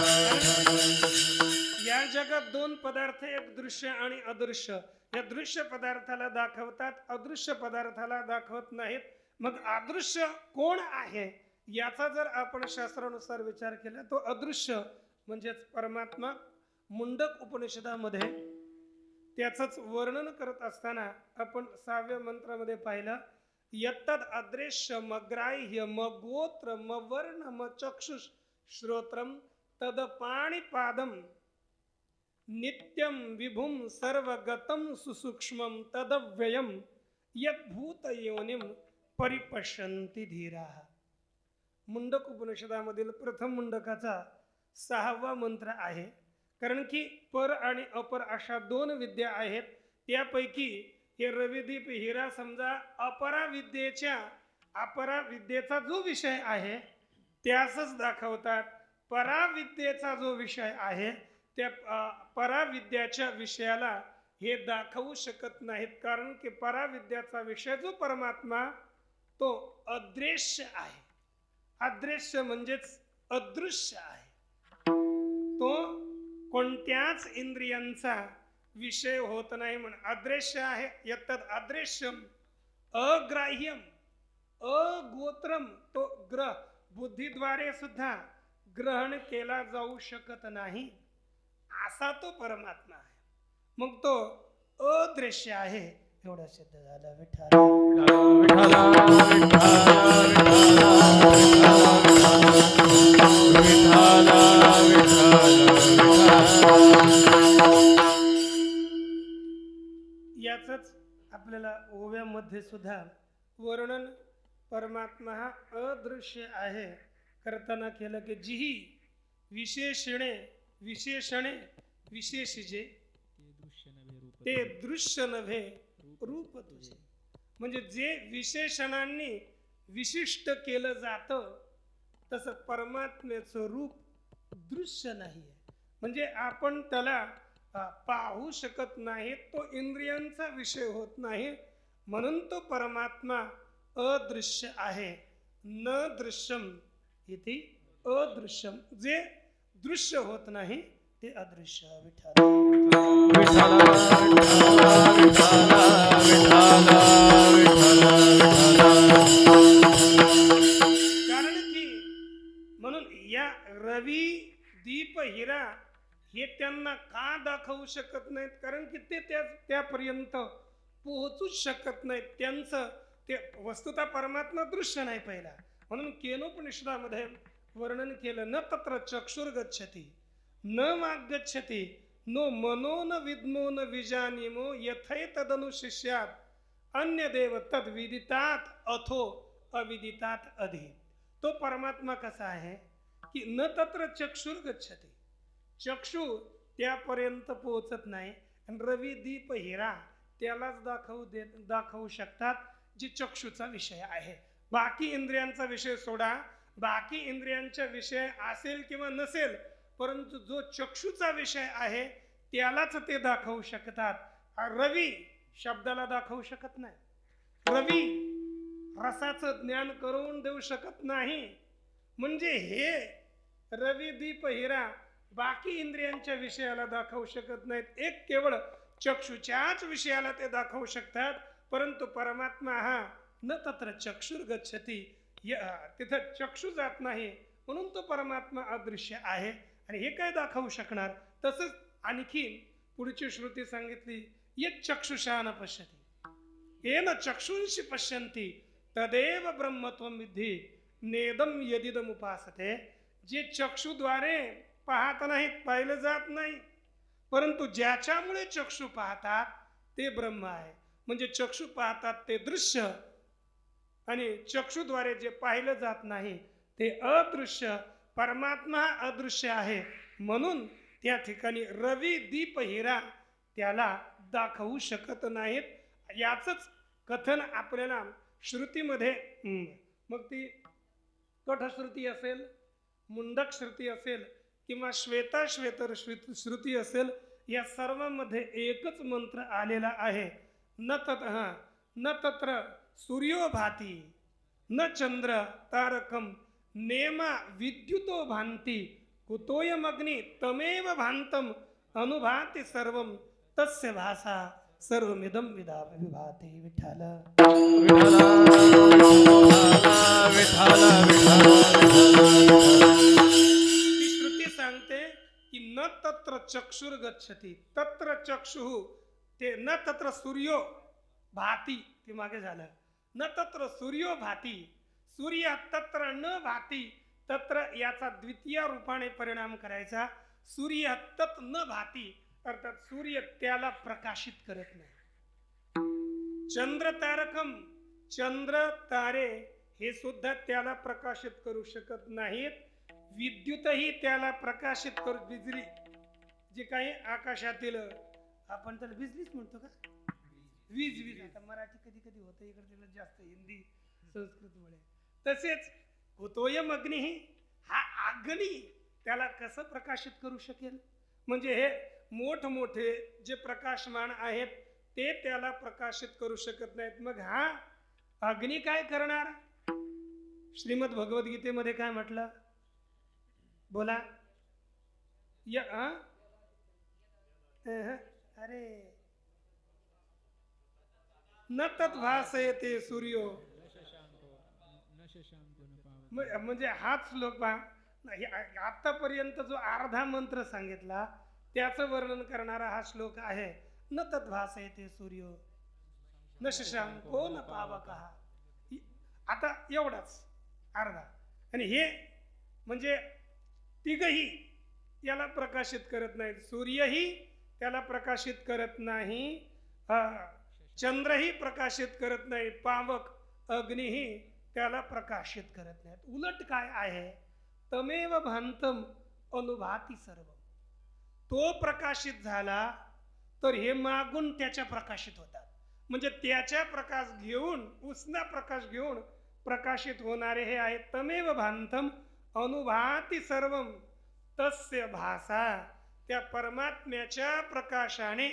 या जगात 2 पदार्थ, एक दृश्य आणि अदृश्य. या दृश्य पदार्थाला दाखवतात, अदृश्य पदार्थाला दाखवत नाहीत. मग अदृश्य कोण आहे याचा जर आपण शास्त्रानुसार विचार केला तो अदृश्य म्हणजेच परमात्मा. मुंडक उपनिषदामध्ये त्याचंच वर्णन करत असताना आपण 6व्या मंत्रामध्ये पाहिलं, यत्तद अदृश्य मग्राह्य मगोत्र मवर्ण मचक्षुष श्रोत्रम तद पाणिपादम नित्यम विभुम सर्वगतम सुसूक्ष्मम तदव्ययम यद्भूत योनिम परिपश्यन्ति धीराः. मुंडक उपनिषदामधील प्रथम मुंडकाचा 6वा मंत्र आहे. कारण की पर आणि अपर अशा 2 विद्या आहेत.
त्यापैकी हे रविदीप हिरा समजा अपराविद्येचा जो विषय आहे त्यासच दाखवतात. पराविद्येचा जो विषय आहे त्या पराविद्याच्या विषयाला हे दाखवू शकत नाहीत. कारण की पराविद्याचा विषय जो परमात्मा तो अदृश्य आहे. अदृश्य म्हणजेच अदृश्य आहे. तो कोणत्याच इंद्रियांचा विषय होत नाही म्हणून अदृश्य आहे. यत्तद अदृश्यम अग्राह्यम अगोत्रम, तो ग्रह बुद्धीद्वारे सुद्धा ग्रहण केला जाऊ शकत नाही असा तो परमात्मा आहे. मग तो अदृश्य आहे एवढं सिद्ध झालं. विठ्ठल याच आपल्याला ओव्यामध्ये सुद्धा वर्णन परमात्मा हा अदृश्य आहे करताना केलं की जी विशेषणे विशेषजे ते दृश्य नव्हे रूप तुझे. म्हणजे जे विशेषणांनी विशिष्ट केलं जातं तसं परमात्म्याचं रूप दृश्य नाही आहे. म्हणजे आपण त्याला पाहू शकत नाही. तो इंद्रियांचा विषय होत नाही म्हणून तो परमात्मा अदृश्य आहे. न दृश्यम इति अदृश्यम, जे दृश्य होत नाही ते अदृश्य. विठ्ठल कारण की म्हणून या रवी दीप हिरा हे त्यांना का दाखवू शकत नाहीत? कारण की ते त्यापर्यंत पोहोचूच शकत नाहीत. त्यांचं ते वस्तुतः परमात्मा दृश्य नाही पहिला. म्हणून केनोपनिषदामध्ये वर्णन केलं, न तत्र चक्षुर्गच्छति न वाग्गच्छति नो मनो न विद्मो न विजानीमो यथैतदनुशिष्यात् अन्य देव तद विदितात अथो अविदितात अधि. तो परमात्मा कसा आहे की न तत्र चक्षुर्गच्छति, चक्षु त्यापर्यंत पोहोचत नाही. आणि रवी दीप हिरा त्यालाच दाखवू शकतात जी चक्षुचा विषय आहे. बाकी इंद्रियांचा विषय सोडा, बाकी इंद्रियांचा विषय असेल किंवा नसेल, परंतु जो चक्षुचा विषय आहे त्यालाच ते दाखवू शकतात. रवी शब्दाला दाखवू शकत नाही. रवी रसाचं ज्ञान करून देऊ शकत नाही. म्हणजे हे रवी दीप हिरा बाकी इंद्रियांच्या विषयाला दाखवू शकत नाहीत. एक केवळ चक्षुच्याच विषयाला ते दाखवू शकतात. परंतु परमात्मा हा न तत्र चक्षुर्गच्छति, तिथं चक्षु जात नाही म्हणून तो परमात्मा अदृश्य आहे. आणि हे काय दाखवू शकणार? तसंच आणखी पुढची श्रुती सांगितली, यत् चक्षुषा न पश्यति येन चक्षुंषि पश्यन्ति तदेव ब्रह्मत्वं विद्धि नेदम यदिदम उपासते. जे चक्षुद्वारे पाहत नाहीत, पाहिलं जात नाही, परंतु ज्याच्यामुळे चक्षु पाहतात ते ब्रह्म आहे. म्हणजे चक्षु पाहतात ते दृश्य आणि चक्षुद्वारे जे पाहिलं जात नाही ते अदृश्य. परमात्मा अदृश्य आहे म्हणून त्या ठिकाणी रवी दीप हिरा त्याला दाखवू शकत नाहीत. याचंच कथन आपल्याला श्रुतीमध्ये, मग ती कठश्रुती असेल, मुंडक श्रुती असेल किंवा श्वेताश्वेतर श्रुती असेल, या सर्वांमध्ये एकच मंत्र आलेला आहे. न तत्र सूर्यो भाती न चंद्र तारकम नेमा विद्युतो भांती कुतोयमग्नि तमेव भांतम अनुभाति सर्वम तस्य भासा सर्वमिदं विभाति. विठ्ठल ती श्रुती सांगते की न तत्र चक्षुर्गच्छति, तत्र चक्षुः ते न तत्र सूर्यो भाती, ते मागे झालं. न तत्र सूर्यो भाती, सूर्य तत्र न भाती, तत्र याचा द्वितीय रूपाने परिणाम करायचा. सूर्य तत् न भाती, अर्थात सूर्य त्याला प्रकाशित करत नाही. चंद्र तारकम, चंद्र तारे हे सुद्धा त्याला प्रकाशित करू शकत नाहीत. विद्युतही त्याला प्रकाशित करू, बिजली जी काही आकाशातील, आपण त्याला बिजलीच म्हणतो का, वीज वीज आता मराठी कधी कधी होतं इकडे तिकडे जास्त हिंदी संस्कृतमुळे. तसेच होतोयम अग्नी, हा अग्नी त्याला कसं प्रकाशित करू शकेल? म्हणजे हे मोठमोठे जे प्रकाशमान आहेत ते त्याला प्रकाशित करू शकत नाहीत. मग हा अग्नी काय करणार? श्रीमद भगवद्गीतेमध्ये काय म्हटलं? बोला. अरे न तत् भासयते सूर्यो, म्हणजे हाच श्लोक पहा. आतापर्यंत जो अर्धा मंत्र सांगितला त्याचं वर्णन करणारा हा श्लोक आहे. न तत् भासयते सूर्यो न शशांको न पावकः. आता एवढाच अर्धा. आणि हे म्हणजे तिघही याला प्रकाशित करत नाहीत. सूर्यही त्याला प्रकाशित करत नाही, चंद्रही प्रकाशित करत नाही, पावक अग्निही त्याला प्रकाशित करत नाहीत. उलट काय आहे? तमेव भांतम अनुभाती सर्व. तो प्रकाशित झाला तर हे मागून त्याच्या प्रकाशित होतात. म्हणजे त्याच्या प्रकाश घेऊन, उष्ण प्रकाश घेऊन प्रकाशित होणारे हे आहे. तमेव भांतम अनुभाती सर्वम तस्य भासा. त्या परमात्म्याच्या प्रकाशाने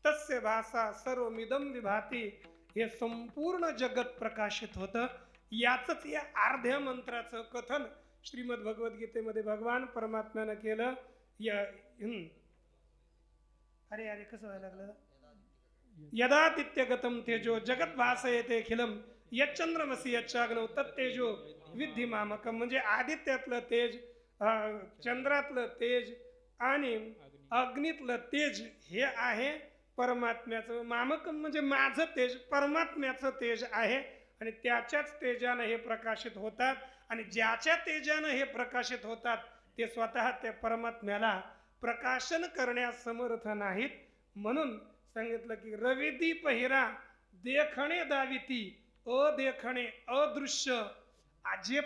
तस्य भासा सर्वमिदं विभाती, हे संपूर्ण जगत प्रकाशित होतं. याच या अर्ध्या मंत्राचं कथन श्रीमद भगवद्गीतेमध्ये भगवान परमात्म्यानं केलं. अरे अरे कसं व्हायला लागलं? यदादित्यगतम तेजो जगत भासयते अखिलम यच्चंद्रमसि यच्चाग्नौ तत्तेजो विद्धि मामकम. म्हणजे आदित्यातलं तेज, चंद्रातलं तेज आणि अग्नीतलं तेज हे आहे परमात्म्याचं. मामकम म्हणजे माझं तेज, परमात्म्याचं तेज आहे. आणि त्याच्याच तेजानं हे प्रकाशित होतात. आणि ज्याच्या तेजानं हे प्रकाशित होतात ते स्वतः त्या परमात्म्याला प्रकाशन करण्यास समर्थ नाहीत. म्हणून सांगितलं की रविदीप हिरा देखणे दाविती अदेखणे अदृश्य. जे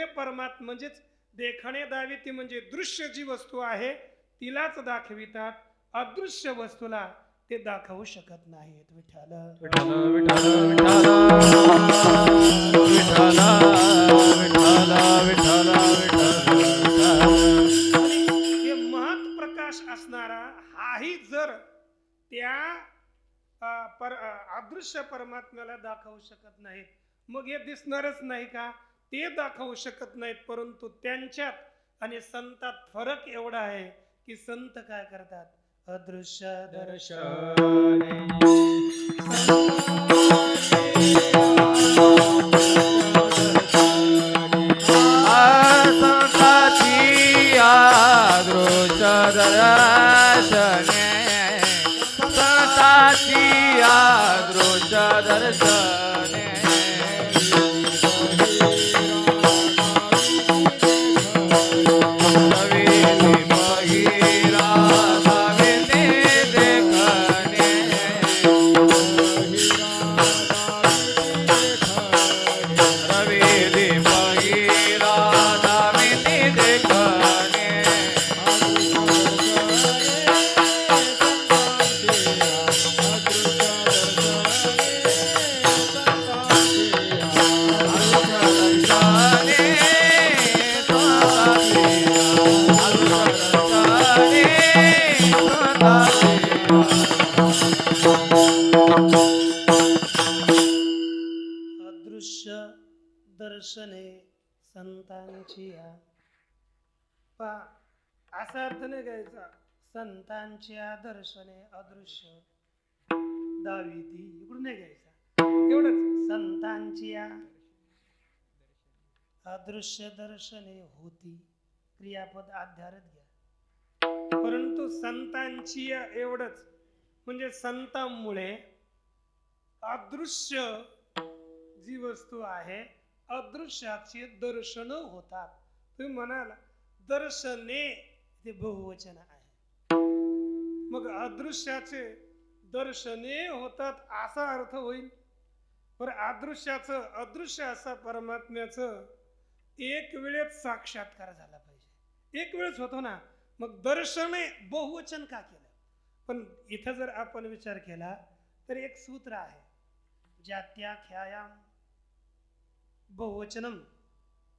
परमात्मा म्हणजेच देखणे दाविती म्हणजे दृश्य जी वस्तू आहे तिलाच दाखवितात, अदृश्य वस्तूला ते दाखवू शकत नाहीत. विठ्ठल
विठ्ठल विठ्ठल विठ्ठल विठ्ठल विठ्ठल.
हे महत् प्रकाश असणारा हाही जर त्या अदृश्य परमात्म्याला दाखवू शकत नाहीत, मग हे दिसणारच नाही का? ते दाखवू शकत नाहीत. परंतु त्यांच्यात आणि संतात फरक एवढा आहे की संत काय करतात? अदृश्य दर्शन
संताची आदृश दर्शने, संताची आदृश दर्शने.
अदृश्य दर्शने संतांची.
असा अर्थ नाही घ्यायचा.
संतांच्या दर्शने अदृश्य दाविती इकडून नाही घ्यायचा.
एवढंच.
संतांची अदृश्य दर्शने होती. क्रियापद आधारित घ्या.
परंतु संतांची एवढंच. म्हणजे संतांमुळे अदृश्य जी वस्तू आहे अदृश्याचे दर्शन होतात. तुम्ही म्हणाल दर्शने, ते बहुवचन आहे. मग अदृश्याचे दर्शने होतात असा अर्थ होईल. पर अदृश्याचं, अदृश्य असा परमात्म्याचं एक वेळेस साक्षात्कार झाला पाहिजे. एक वेळेस होतो ना. मग दर्शने बहुवचन का केलं? पण इथं जर आपण विचार केला
तर एक सूत्र आहे, जात्याख्यायाम बहुवचनम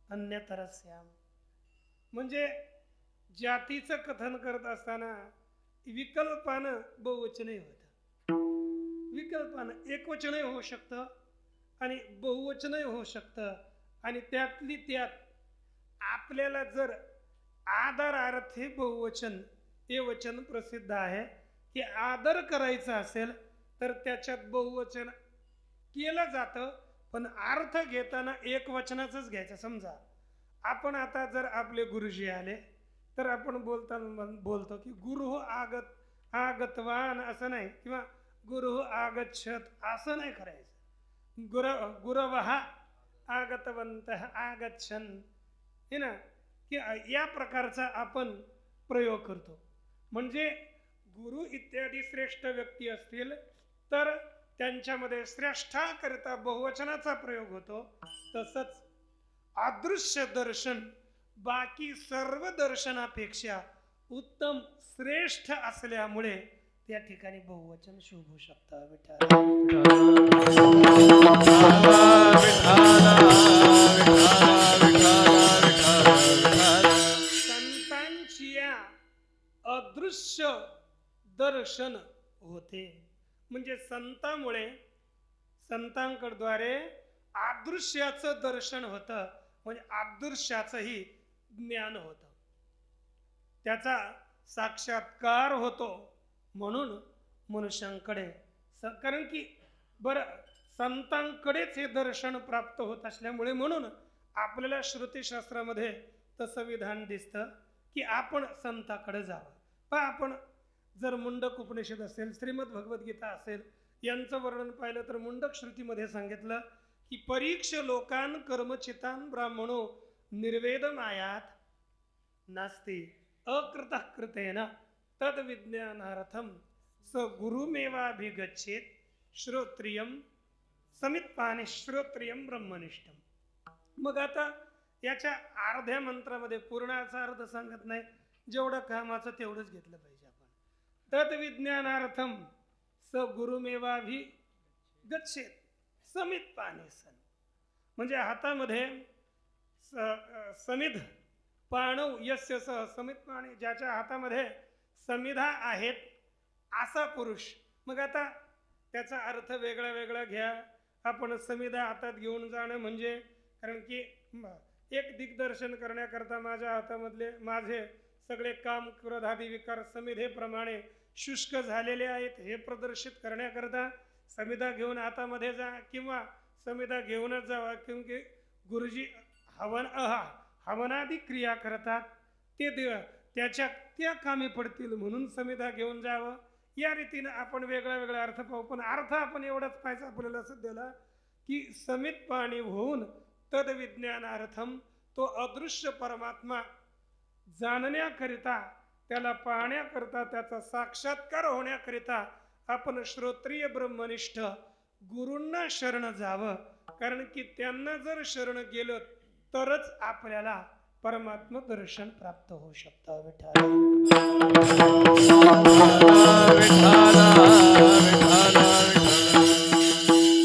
अन्यतरस्याम. म्हणजे जातीचं कथन करत असताना विकल्पानं बहुवचनही होतं. विकल्पानं एकवचनही होऊ शकतं आणि बहुवचनही होऊ शकतं. आणि त्यातली त्यात आपल्याला जर आदरार्थी बहुवचन हे वचन प्रसिद्ध आहे की आदर करायचा असेल तर त्याच्यात बहुवचन केलं जातं, पण अर्थ घेताना एक वचनाचंच घ्यायचं. समजा आपण आता जर आपले गुरुजी आले तर आपण बोलताना बोलतो की गुरु आगतवान असं नाही, किंवा गुरु आगच्छत असं नाही करायचं. गुरवः आगतवन्तः आगच्छन्, हे ना, की या प्रकारचा आपण प्रयोग करतो. म्हणजे गुरु इत्यादी श्रेष्ठ व्यक्ती असतील तर त्यांच्यामध्ये श्रेष्ठाकरिता बहुवचनाचा प्रयोग होतो. तसंच अदृश्य दर्शन बाकी सर्व दर्शनापेक्षा उत्तम श्रेष्ठ असल्यामुळे त्या ठिकाणी बहुवचन शुभ होऊ शकतं. विठ्ठल संतांची अदृश्य दर्शन होते. म्हणजे संतांकडद्वारे अदृश्याचं दर्शन होतं, म्हणजे अदृश्याचंही ज्ञान होतं, त्याचा साक्षात्कार होतो. म्हणून मनुष्यांकडे कारण की बरं संतांकडेच हे दर्शन प्राप्त होत असल्यामुळे म्हणून आपल्याला श्रुतीशास्त्रामध्ये तसं विधान दिसतं की आपण संताकडे जावं. पण आपण जर मुंडक उपनिषद असेल, श्रीमद भगवद्गीता असेल, यांचं वर्णन पाहिलं तर मुंडक श्रुतीमध्ये सांगितलं की परीक्ष लोकान कर्मचितान ब्राह्मणो निर्वेदमायात नास्ति अकृतः कृतेन तद विज्ञानार्थम स गुरुमेवाभिगच्छेत श्रोत्रियम समित्पाने श्रोत्रियम ब्रह्मनिष्ठम. मग आता याच्या अर्ध्या मंत्रामध्ये पूर्णाचा अर्थ सांगत नाही, जेवढं कामाचं तेवढंच घेतलं पाहिजे आपण. तद विज्ञानार्थम स गुरुमेवाभिगच्छेत समित्पाने सन, म्हणजे हातामध्ये समिध पाणव यस्य सह समित्पाने, ज्याच्या हातामध्ये समिधा आहेत असा पुरुष. मग आता त्याचा अर्थ वेगळा वेगळा घ्या. आपण समिधा हातात घेऊन जाणं म्हणजे, कारण की एक दिग्दर्शन करण्याकरता माझ्या हातामधले माझे सगळे काम क्रोधादी विकार समिधेप्रमाणे शुष्क झालेले आहेत हे प्रदर्शित करण्याकरता समिधा घेऊन हातामध्ये जा, किंवा समिधा घेऊनच जावा. क्योंकि गुरुजी हवनादी क्रिया करतात, ते त्याच्या त्या कामी पडतील म्हणून समिधा घेऊन जावं. या रीतीनं आपण वेगळा वेगळा अर्थ पाहू, पण अर्थ आपण एवढाच पाहिजे आपल्याला सध्याला की समित पाणी होऊन तद विज्ञानार्थम, तो अदृश्य परमात्मा जाणण्याकरिता, त्याला पाहण्याकरिता, त्याचा साक्षात्कार होण्याकरिता आपण श्रोत्रिय ब्रह्मनिष्ठ गुरूंना शरण जावं. कारण की त्यांना जर शरण गेलं तरच आपल्याला परमात्म दर्शन प्राप्त होऊ शकतं. विठ्ठल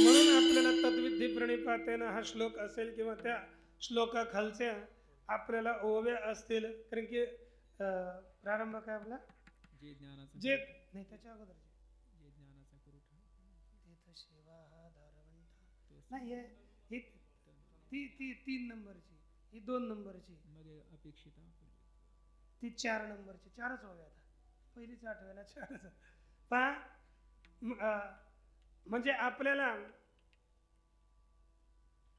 म्हणून आपल्याला तद्विधी प्रणिपातेन हा श्लोक असेल किंवा त्या श्लोकाखालच्या आपल्याला ओव्या असतील. कारण की प्रारंभ काय आपला
जे ज्ञानाचा
जे नाही त्याच्या अगोदर
जे ज्ञानाचा पुरवठा
तिथं सेवा हा धारवंत नाही आहे. ही ती 3 नंबरची, ही 2 नंबरची,
मग अपेक्षित
ती 4 नंबरची. 4च ओव्या आता, पहिलीच आठव्याला 4च पहा. म्हणजे आपल्याला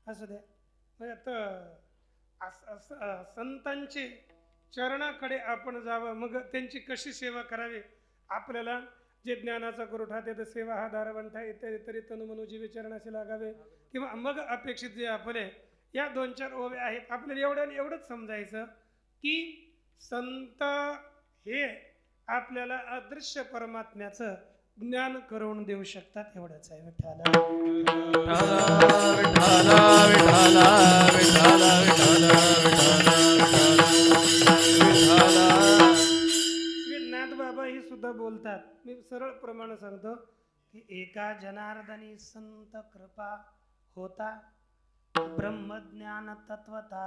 असू द्या, म्हणजे संतांचे चरणाकडे आपण जावं. मग त्यांची कशी सेवा करावी, आपल्याला जे ज्ञानाचा पुरवठा ते सेवा हा दारवंठा इत्यादी तरी तनुमनुजीवी चरणाशी लागावे. किंवा मग अपेक्षित जे आपले या 2-4 ओव्या आहेत. आपल्याला एवढंच समजायचं की संत हे आपल्याला अदृश्य परमात्म्याचं ज्ञान करून देऊ शकतात. एवढंच आहे. श्री नाथ बाबा ही सुद्धा बोलतात. मी सरळ प्रमाणे सांगतो की एका जनार्दनी संत कृपा होता, ब्रह्मज्ञान तत्वता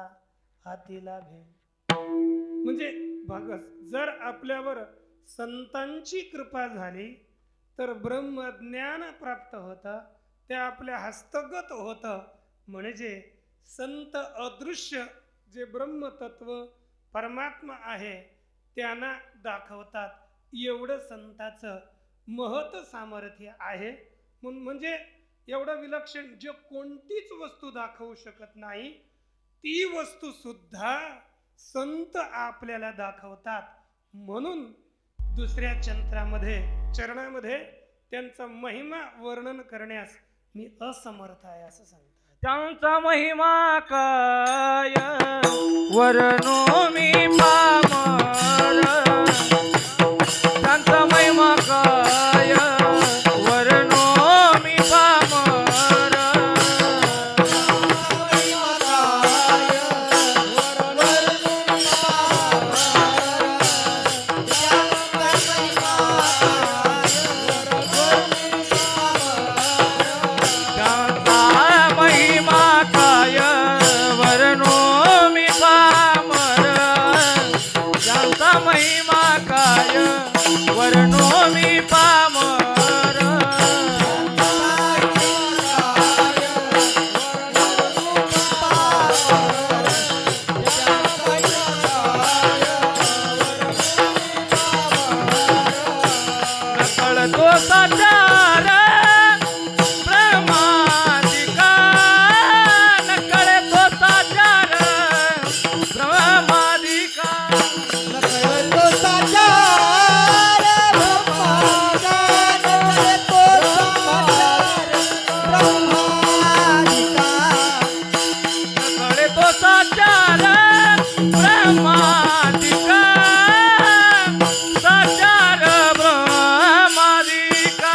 हाती लाभे.
म्हणजे भागस जर आपल्यावर संतांची कृपा झाली तर ब्रह्मज्ञान प्राप्त होतं, ते आपल्या हस्तगत होतं. म्हणजे संत अदृश्य जे ब्रह्मतत्व परमात्मा आहे त्यांना दाखवतात. एवढं संताचं महत सामर्थ्य आहे. म्हणजे एवढं विलक्षण जे कोणतीच वस्तू दाखवू शकत नाही ती वस्तू सुद्धा संत आपल्याला दाखवतात. म्हणून दुसऱ्या चरणामध्ये त्यांचा महिमा वर्णन करण्यास मी असमर्थ आहे असं सांगतात.
त्यांचा महिमा काय वर्णो मी पामर. त्यांचा महिमा काय वर्णो मी पामर. महिमा काय वर्णो मी पामर. कळतो साचार ब्रह्मादिका. कळतो साचार ब्रह्मादिका. साचार ब्रह्मादिका. साचार ब्रह्मादिका.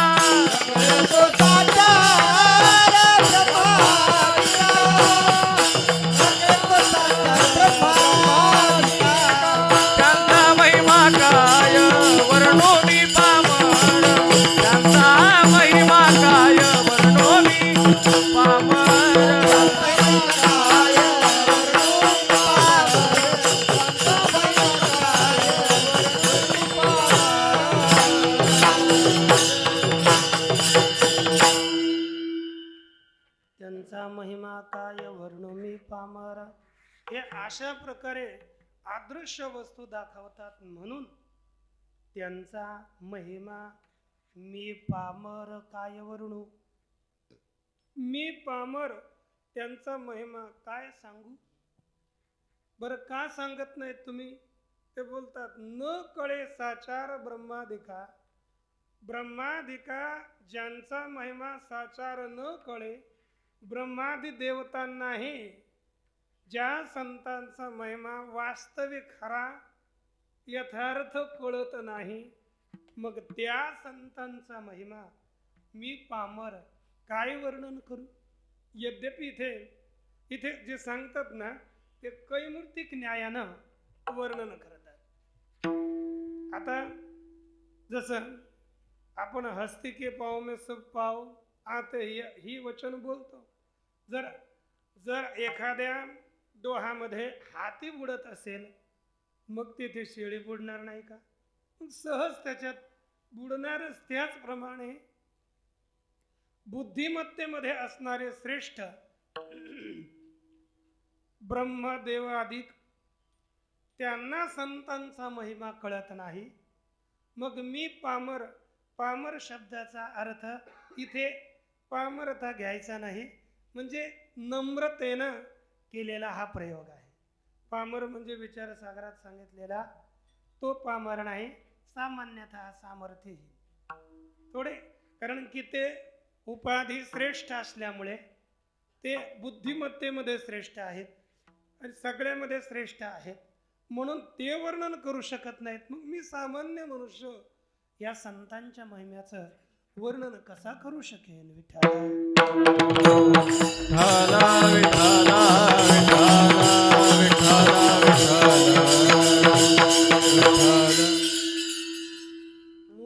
त्यांचा महिमा काय वर्णो मी पामर. त्यांचा महिमा काय वर्णो मी पामर.
त्यांचा महिमा काय वर्णो मी पामर. हे अशा प्रकारे अदृश्य वस्तू दाखवतात. म्हणून त्यांचा महिमा मी पामर काय वर्णू.
मी पामर त्यांचा महिमा काय सांगू. बरं का सांगत नाहीत तुम्ही. ते बोलतात न कळे साचार ब्रह्मादिका. ब्रह्मादिका ज्यांचा महिमा साचार न कळे, ब्रह्मादि देवतांनाही ज्या संतांचा महिमा वास्तविक खरा यथार्थ कळत नाही, मग त्या संतांचा महिमा मी पामर काय वर्णन करू. यद्यपि इथे जे सांगतात ना ते कैमूर्तिक न्यायानं वर्णन करतात. आता जसं आपण हस्ती के पाव में सब पाव आते ही वचन बोलतो. जर एखाद्या डोहामध्ये हाती बुडत असेल मग तिथे शेळी बुडणार नाही का. सहज त्याच्यात बुडणारच. त्याचप्रमाणे बुद्धिमत्तेमध्ये असणारे श्रेष्ठ ब्रह्मदेवादिक त्यांना संतांचा महिमा कळत नाही. मग मी पामर. पामर शब्दाचा अर्थ इथे पामरता घ्यायचा नाही, म्हणजे नम्रतेनं केलेला हा प्रयोग आहे. पामर म्हणजे विचारसागरात सांगितलेला तो पामर नाही, सामान्यतः सामर्थ्यही थोडे. कारण की ते उपाधी श्रेष्ठ असल्यामुळे ते बुद्धिमत्तेमध्ये श्रेष्ठ आहेत आणि सगळ्यामध्ये श्रेष्ठ आहेत, म्हणून ते वर्णन करू शकत नाहीत. मग मी सामान्य मनुष्य या संतांच्या महिम्याचं वर्णन कसा करू शकेन. विठ्ठला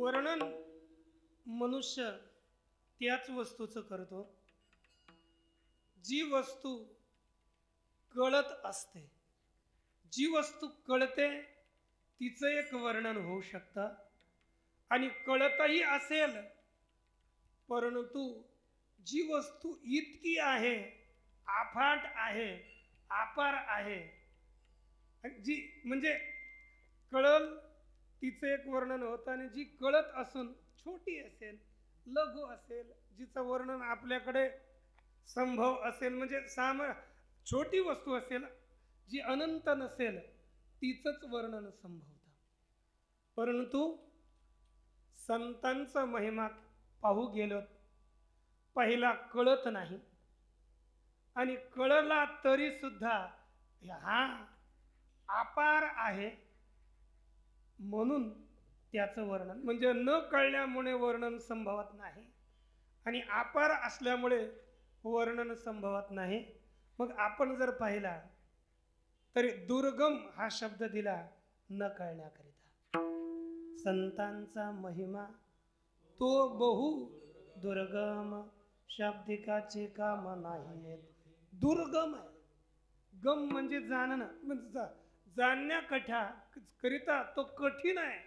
वर्णन मनुष्य
त्याच वस्तूचं करतो जी वस्तू कळत असते. जी वस्तू कळते तिचं एक वर्णन होऊ शकतं आणि कळतही असेल परंतु जी वस्तू इतकी आहे, आफाट आहे, आपार आहे, जी म्हणजे कळल तिचं एक वर्णन होतं आणि जी कळत असून छोटी असेल, लघु असेल, जिचं वर्णन आपल्याकडे संभव असेल, म्हणजे छोटी वस्तू असेल, जी अनंत नसेल तिचंच वर्णन संभवतं. परंतु संतांचा महिमा पाहू गेलो, पहिला कळत नाही आणि कळला तरी सुद्धा हा अपार आहे म्हणून त्याचं वर्णन, म्हणजे न कळल्यामुळे वर्णन संभवत नाही आणि अपार असल्यामुळे वर्णन संभवत नाही. मग आपण जर पाहिला तरी दुर्गम हा शब्द दिला न कळण्याकरिता. संतांचा महिमा तो बहु दुर्गम, शाब्दिकाचे काम नाही. दुर्गम आहे. गम म्हणजे जाणणं, म्हणजे जाणण्याकठा करिता तो कठीण आहे,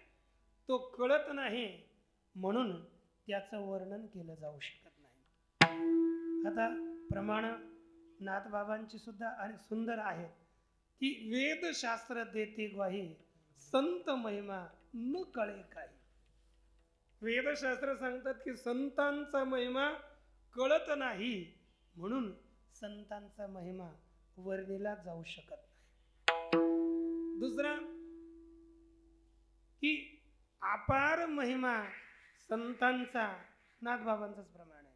तो कळत नाही म्हणून त्याचं वर्णन केलं जाऊ शकत नाही. आता प्रमाण नाथबाबांची सुद्धा आणि सुंदर आहेत की वेदशास्त्र देते ग्वाही, संत महिमा न कळे काही. वेदशास्त्र सांगतात की संतांचा महिमा कळत नाही म्हणून संतांचा महिमा वर्णिला जाऊ शकत नाही. दुसरा की अपार महिमा संतांचा नाथबाबांचाच प्रमाण आहे.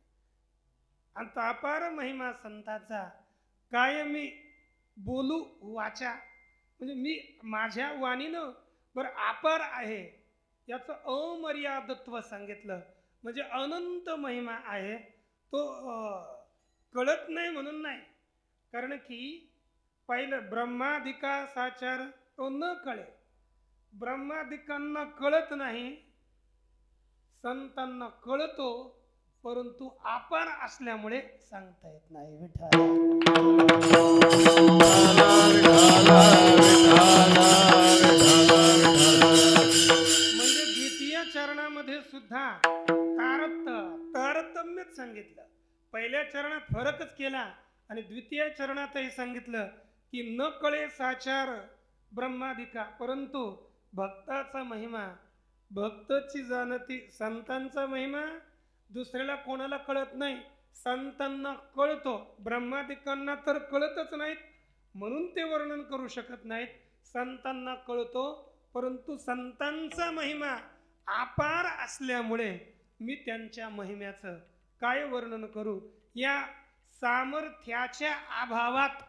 आणि अपार महिमा संतांचा काय मी बोलू वाचा, म्हणजे मी माझ्या वाणीनं बरं अपार आहे याचं अमर्यादत्व सांगितलं, म्हणजे अनंत महिमा आहे. तो कळत नाही म्हणून नाही, कारण की पहिलं ब्रह्मादिका साचार तो न कळे. ब्रह्मादिकांना कळत नाही, संतांना कळतो परंतु अपार असल्यामुळे सांगता येत नाही. म्हणजे द्वितीय चरणामध्ये सुद्धा तारतम्यच सांगितलं. पहिल्या चरणात फरकच केला आणि द्वितीय चरणातही सांगितलं की न कळे साचार ब्रह्मादिका, परंतु भक्ताचा महिमा भक्तची जाणती. संतांचा महिमा दुसऱ्याला कोणाला कळत नाही, संतांना कळतो. ब्रह्मादिकांना तर कळतच नाहीत म्हणून ते वर्णन करू शकत नाहीत. संतांना कळतो परंतु संतांचा महिमा अपार असल्यामुळे मी त्यांच्या महिम्याचं काय वर्णन करू. या सामर्थ्याच्या अभावात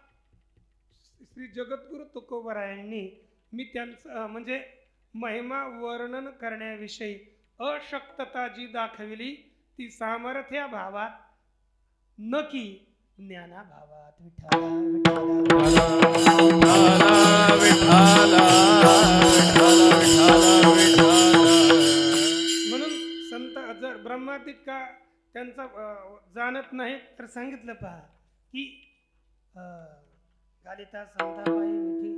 श्री जगद्गुरु तुकोबरायांनी मी त्यांचं म्हणजे महिमा वर्णन करण्याविषयी अशक्तता जी दाखविली ती सामर्थ्याभावात न की ज्ञानाभावात. म्हणून संत जर ब्रह्मादिक का त्यांचा जाणत नाही तर सांगितलं पहा की गालिता संताबाई मिठी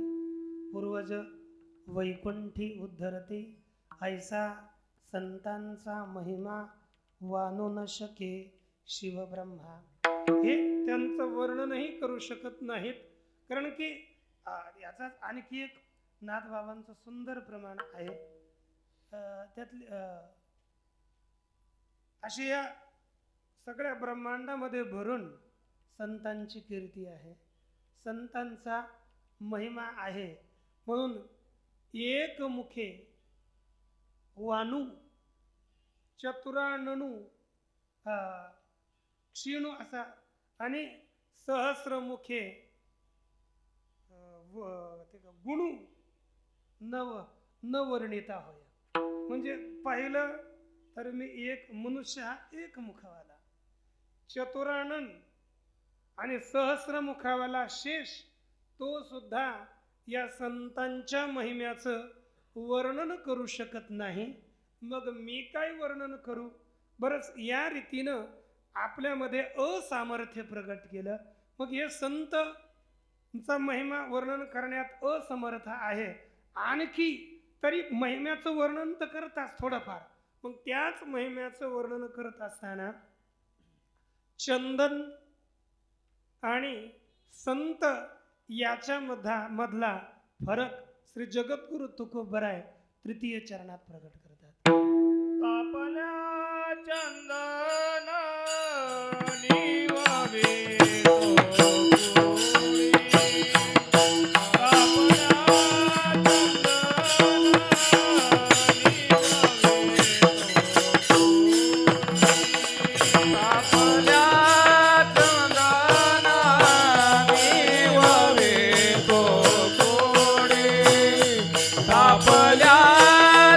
पूर्वज वैकुंठी उद्धरते, ऐसा संतांचा महिमा वानू न शके शिवब्रह्मा. हे त्यांचं वर्णनही करू शकत नाहीत, कारण की याचा आणखी एक नाथबाबांचं सुंदर प्रमाण आहे. त्यातली अशी या सगळ्या ब्रह्मांडामध्ये भरून संतांची कीर्ती आहे, संतांचा महिमा आहे. म्हणून एक मुखे वानू चतुराननू क्षीणू असा आणि सहस्रमुखे गुणू नवर्णिता होय. म्हणजे पाहिलं तर मी एक मनुष्य हा एक मुखावाला, चतुरानन आणि सहस्रमुखावाला शेष तो सुद्धा या संतांच्या महिम्याचं वर्णन करू शकत नाही. मग मी काय वर्णन करू. बरंच या रीतीनं
आपल्यामध्ये असामर्थ्य प्रगट केलं. मग हे संतचा महिमा वर्णन करण्यात असमर्थ आहे. आणखी तरी महिम्याचं वर्णन तर करताच थोडंफार. मग त्याच महिम्याचं वर्णन करत असताना चंदन आणि संत याच्या मधला फरक श्री जगद्गुरु तुकोबराय तृतीय चरणात प्रगट करतात.
आपल्या चंदन निवावे तो कोणी. आपल्या चंदन निवावे तो कोणी. आपल्या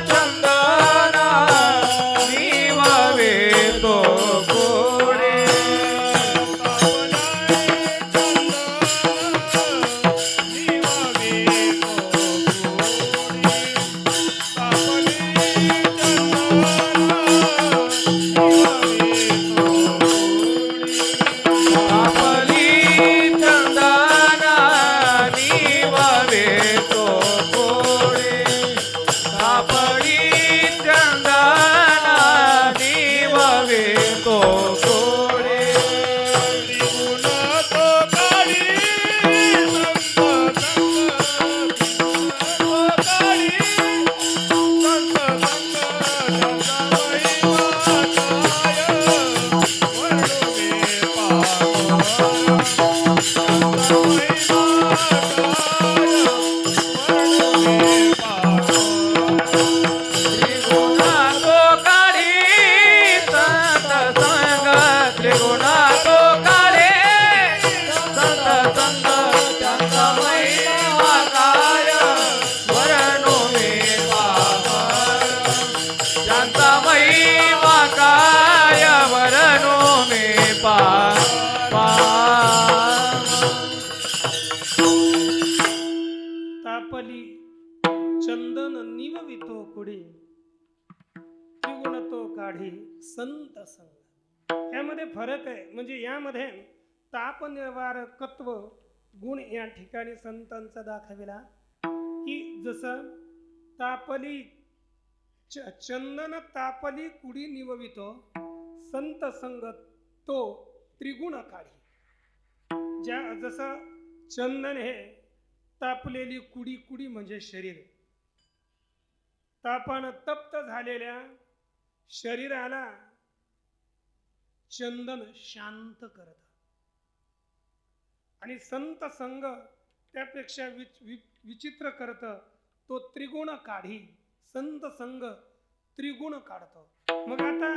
चंदना निवावे तो कोणी.
तापली चंदन निववितो कुडी त्रिगुण तो काढी संत संग. यामध्ये फरक आहे. म्हणजे यामध्ये ताप निवारकत्व गुण या ठिकाणी संतांचा दाखविला की जसं तापली चंदन तापली कुडी निववितो संत संग तो त्रिगुण काढी. जसं चंदन हे तापलेली कुडी म्हणजे शरीर, तापानं तप्त झालेल्या शरीराला चंदन शांत करत. आणि संत संग त्यापेक्षा विचित्र करत. तो त्रिगुण काढी. संत संग त्रिगुण काढतो. मग आता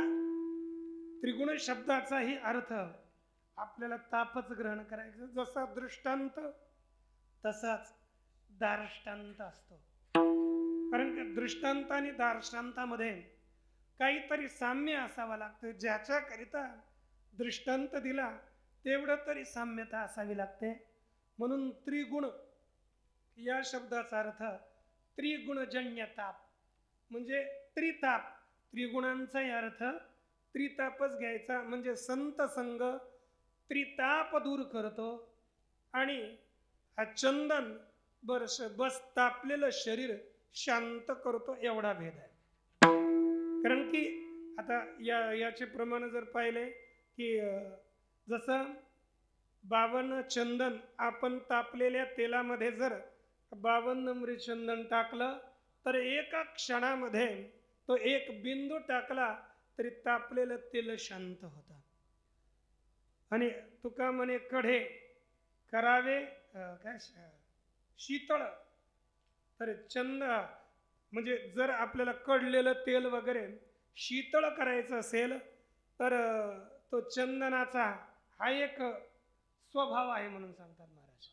त्रिगुण शब्दाचाही अर्थ आपल्याला तापच ग्रहण करायचं. जसा दृष्टांत तसाच दार्ष्टांत असतो. कारण की दृष्टांत आणि दार्ष्टांतामध्ये काहीतरी साम्य असावं लागतं. ज्याच्याकरिता दृष्टांत दिला तेवढं तरी साम्यता असावी लागते. म्हणून त्रिगुण या शब्दाचा अर्थ त्रिगुणजन्य ताप म्हणजे त्रिताप. त्रिगुणांचाही अर्थ त्रितापच घ्यायचा. म्हणजे संत संग त्रिताप दूर करतो आणि हा चंदन बस तापलेलं शरीर शांत करतो. एवढा भेद आहे. कारण की आता याचे प्रमाण जर पाहिले की जसं 52 चंदन आपण तापलेल्या तेलामध्ये जर 52 नंबरी चंदन टाकलं तर एका क्षणामध्ये तो एक बिंदू टाकला तरी तापलेलं तेल शांत होतं. आणि तुका म्हणे कढे करावे काय शीतळ. तर म्हणजे जर आपल्याला कडलेलं तेल वगैरे शीतळ करायचं असेल तर तो चंदनाचा हा एक स्वभाव आहे म्हणून सांगतात महाराज.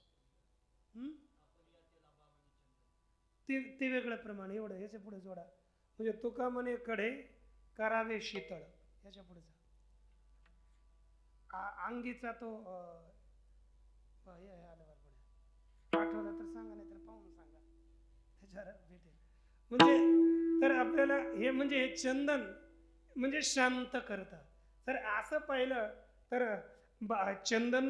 ते वेगळं प्रमाण. एवढं ह्याच्या पुढे जोडा. म्हणजे तुका म्हणे कडे करावे शीतळ. ह्याच्या पुढे अंगीचा तो आठवला तर सांगा, नाही तर पाहून सांगा, त्याच्यावर भेटेल. म्हणजे तर आपल्याला हे म्हणजे हे चंदन म्हणजे शांत करतं. तर असं पाहिलं तर चंदन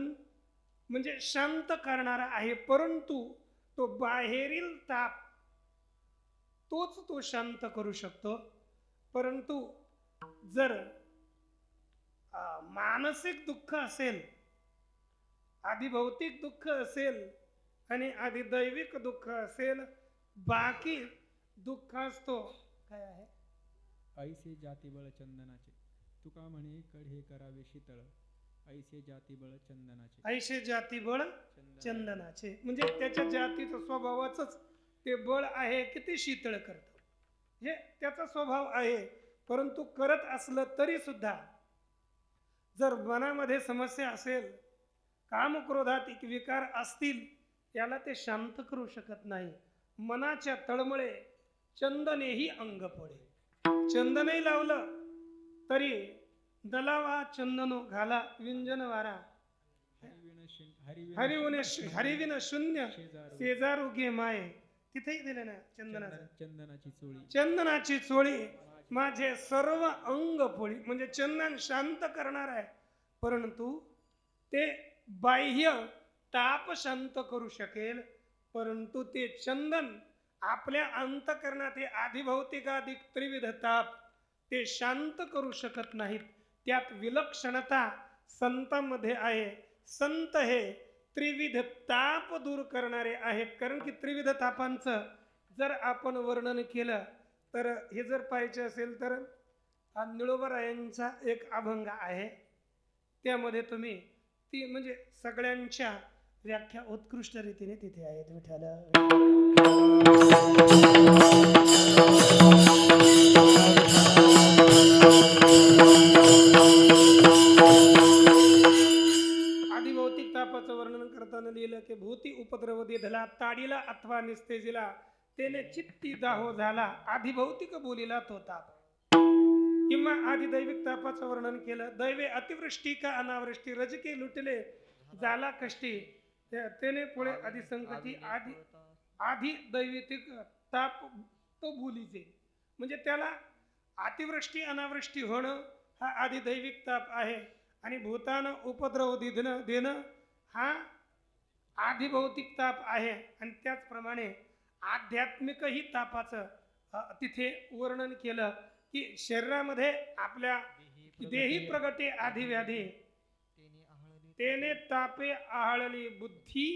म्हणजे शांत करणारा आहे, परंतु तो बाहेरील ताप तोच तो शांत करू शकतो. परंतु जर मानसिक दुःख असेल, आधी भौतिक दुःख असेल आणि आधी दैविक दुःख असेल, बाकी दुःख असतो काय आहे
ऐसे जातीबळ चंदनाचे. तुका म्हणे कड हे करावे शीतळ. ऐसे जातीबळ चंदनाचे.
ऐसे जाती बळ चंदनाचे, म्हणजे त्याच्या जातीचं स्वभावाच ते बळ आहे की ते शीतळ करतं, हे त्याचा स्वभाव आहे. परंतु करत असलं तरी सुद्धा जर मनामध्ये समस्या असेल, काम क्रोधात विकार असतील, याला ते शांत करू शकत नाही. मनाच्या तळमळे चंदनेही अंग फोडे. चंदनही लावलं तरी दलावा चंदनो घाला विंजन वारा, हरिविन शून्य शेजारू घे माये. तिथेही दिले ना चंदनाचं.
चंदनाची चोळी.
चंदनाची चोळी माझे सर्व अंग फोळी, म्हणजे चंदन शांत करणार आहे, परंतु ते बाह्य ताप शांत करू शकेल, परंतु ते चंदन आपल्या अंतकरणात हे आधिभौतिकाधिक त्रिविध ताप ते शांत करू शकत नाहीत. त्यात विलक्षणता संतांमध्ये आहे. संत हे त्रिविध ताप दूर करणारे आहेत. कारण की त्रिविध तापांचं जर आपण वर्णन केलं तर हे जर पाहायचे असेल तर निळोबरायांचा एक अभंग आहे, त्यामध्ये तुम्ही ती म्हणजे सगळ्यांच्या व्याख्या उत्कृष्ट रीतीने तिथे आहेत. आदिभौतिक तापाचं वर्णन करताना लिहिलं की भूती उपद्रव दिधला ताडीला अथवा निस्तेजीला तेने चित्ती दाहो झाला, आधिभौतिक बोलीला तो ताप. किंवा आधिदैविक तापाचं वर्णन केलं, दैवे अतिवृष्टी का अनावृष्टी रजके लुटले झाला कष्टी, तेने पुढे आधी संकटी आधी दैविक ताप तो बोलीचे, म्हणजे त्याला अतिवृष्टी अनावृष्टी होणं हा आधी दैविक ताप आहे, आणि भूतान उपद्रव देणं हा आधिभौतिक ताप आहे. आणि त्याचप्रमाणे आध्यात्मिकही तापाचं तिथे वर्णन केलं की शरीरामध्ये आपल्या देही प्रगटे आधिव्याधी तेने तापे आहळली बुद्धी,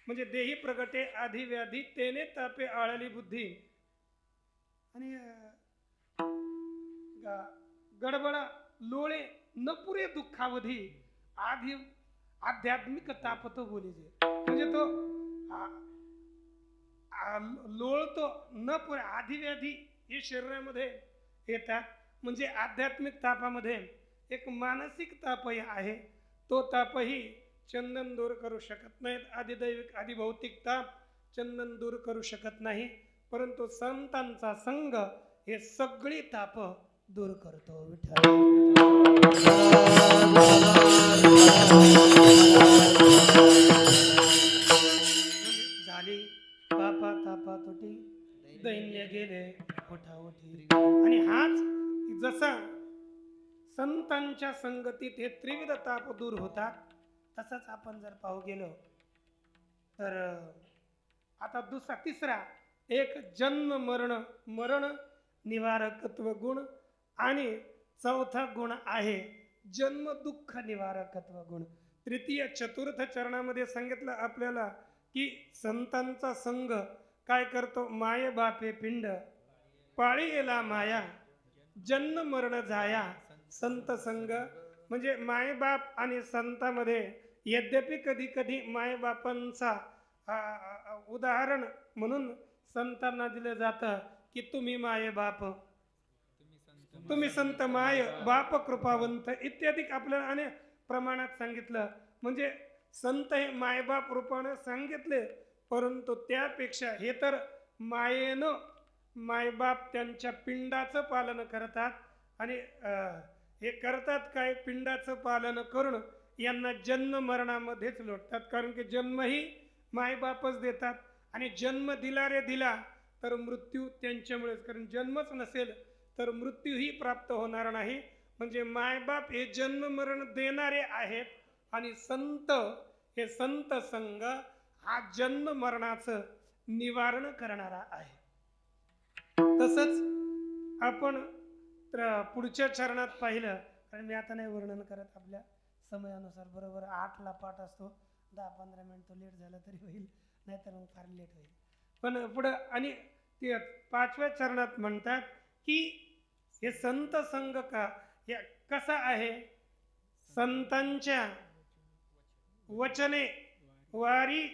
म्हणजे देही प्रगटे आधिव्याधी तेने तापे आहळली बुद्धी. आणि गडबडा लोळे न पुरे दुःखावधी आधी आध्यात्मिक ताप तो बोलीचे, म्हणजे तो लोळतो न पुरे आधिव्याधी हे शरीरामध्ये येतात. म्हणजे आध्यात्मिक तापामध्ये एक मानसिक तापही आहे, तो तापही चंदन दूर करू शकत नाहीत. आधिदैविक आधिभौतिक ताप चंदन दूर करू शकत नाही, परंतु संतांचा संग हे सगळी ताप दूर करतो. झाली पापा तापा तुटी दैन्य गेले ओठाओठी. आणि हाच जसा संतांच्या संगतीत हे त्रिविध ताप दूर होतात, तसंच आपण जर पाहू गेलो तर आता तिसरा एक जन्म मरण निवारकत्व गुण, आणि चौथा गुण आहे जन्म दुःख निवारकत्व गुण. तृतीय चतुर्थ चरणामध्ये सांगितलं आपल्याला की संतांचा संग काय करतो, माये बापे पिंड पाळी येला माया जन्म मरण जाया संत संग. म्हणजे मायबाप आणि संतांमध्ये यद्यपि कधी कधी मायबापांचा उदाहरण म्हणून संतांना दिलं जातं की तुम्ही माये बाप, तुम्ही संत माय बाप कृपावंत इत्यादी आपल्याला अनेक प्रमाणात सांगितलं. म्हणजे संत हे मायबाप रूपाने सांगितले, परंतु त्यापेक्षा हे तर मायेनं मायबाप त्यांच्या पिंडाचं पालन करतात. आणि हे करतात काय, पिंडाचं पालन करून यांना जन्म मरणामध्येच लोटतात. कारण की जन्मही मायबापच देतात, आणि जन्म दिला रे दिला तर मृत्यू त्यांच्यामुळेच. कारण जन्मच नसेल तर मृत्यूही प्राप्त होणार नाही. म्हणजे मायबाप हे जन्म मरण देणारे आहेत आणि संत हे संत संघ हा जन्म मरणाचं निवारण करणारा आहे. तसंच आपण पुढच्या चरणात पाहिलं, कारण मी आता नाही वर्णन करत, आपल्या समयानुसार बरोबर 8ला पाठ असतो, 10-15 मिनिट लेट झाला तरी होईल, नाहीतर मग फार लेट होईल. पण पुढं आणि ते 5व्या चरणात म्हणतात की हे संत संघ का हे कसा आहे, संतांच्या वचने वारी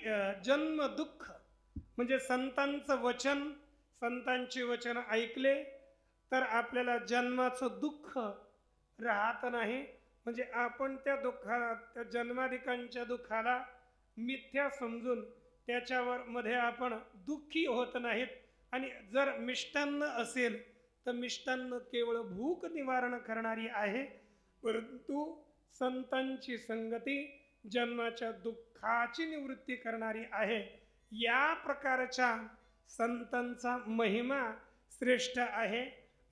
जन्म दुःख, म्हणजे संतांचं वचन, संतांची वचन ऐकले तर आपल्याला जन्माचं दुःख राहत नाही. म्हणजे आपण त्या दुःखाला, त्या जन्माधिकांच्या दुःखाला मिथ्या समजून त्याच्यावर मध्ये आपण दुःखी होत नाहीत. आणि जर मिष्टान्न असेल तर मिष्टान्न केवळ भूक निवारण करणारी आहे, परंतु संतांची संगती जन्माच्या दुःखाची निवृत्ती करणारी आहे. या प्रकारच्या संतांचा महिमा श्रेष्ठ आहे.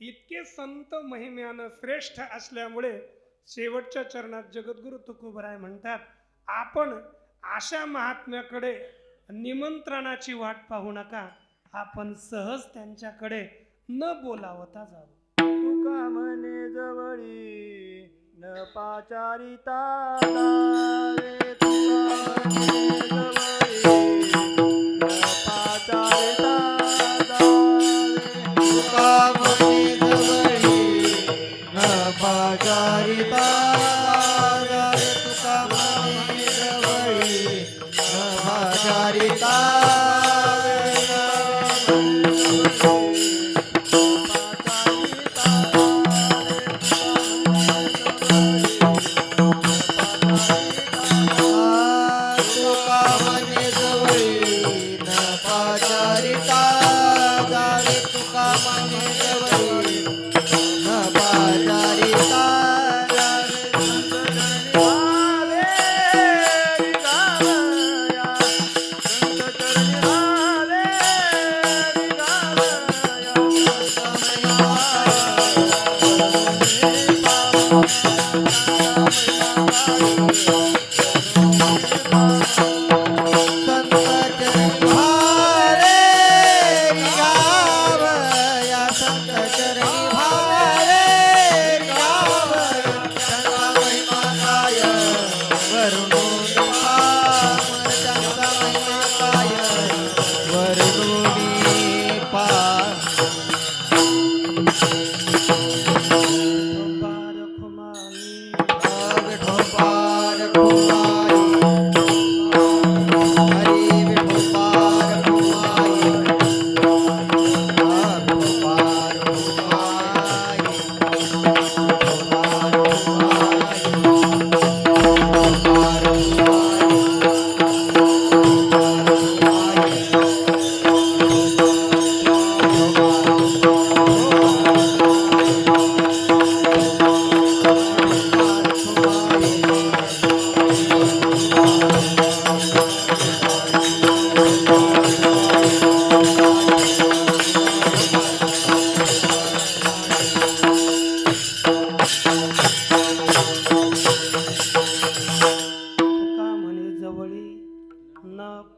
इतके संत महिम्यानं श्रेष्ठ असल्यामुळे शेवटच्या चरणात जगद्गुरु तुकोबराय म्हणतात, आपण अशा महात्म्याकडे निमंत्रणाची वाट पाहू नका, आपण सहज त्यांच्याकडे न बोलावता जावं.
तुका म्हणे जवळी न पाचारिता जावे, तुका म्हणे जवळी न पाचारिता जावे, तुका म्हणे जवळी न पाचारिता जावे, तुका म्हणे जवळी न पाचारिता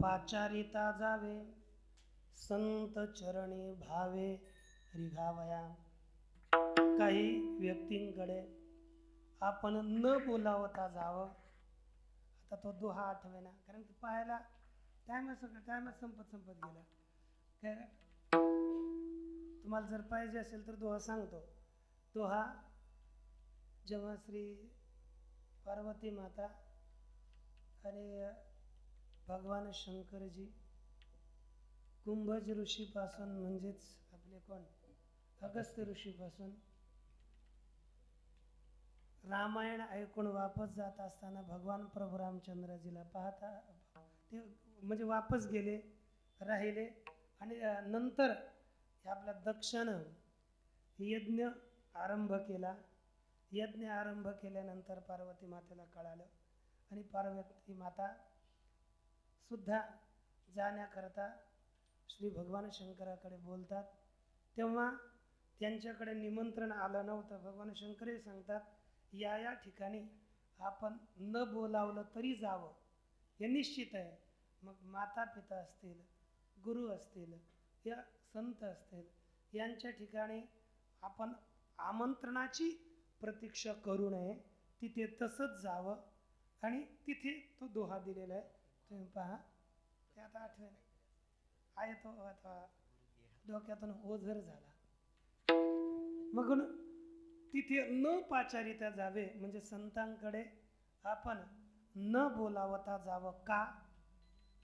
पाचारिता जावे, संत चरणी भावे रिघावया. काही व्यक्तींकडे आपण न बोलावता जावं. आता तो दोहा आठवेना, कारण की पाहायला टायमच संपत गेला. काय तुम्हाला जर पाहिजे असेल तर दोहा सांगतो. दोहा जेव्हा श्री पार्वती माता आणि भगवान शंकरजी कुंभज ऋषीपासून, म्हणजेच आपले कोण अगस्त्य ऋषीपासून रामायण ऐकून वापस जात असताना भगवान प्रभू रामचंद्रजीला पाहता, ते म्हणजे वापस गेले, राहिले. आणि नंतर आपल्या दक्षानं यज्ञ आरंभ केला. यज्ञ आरंभ केल्यानंतर पार्वती मातेला कळालं आणि पार्वती माता सुद्धा जाण्याकरता श्री भगवान शंकराकडे बोलतात. तेव्हा त्यांच्याकडे निमंत्रण आलं नव्हतं. भगवान शंकरही सांगतात या ठिकाणी आपण न बोलावलं तरी जावं हे निश्चित आहे. मग माता पिता असतील, गुरु असतील, या संत असतील, यांच्या ठिकाणी आपण आमंत्रणाची प्रतीक्षा करू नये. तिथे तसंच जावं आणि तिथे तो दोहा दिलेला आहे, तुम्ही पहा. ते आता आठवेल आहे, तो आता डोक्यातून ओझर झाला. मग तिथे न पाचारिता जावे म्हणजे संतांकडे आपण न बोलावता जावं. का?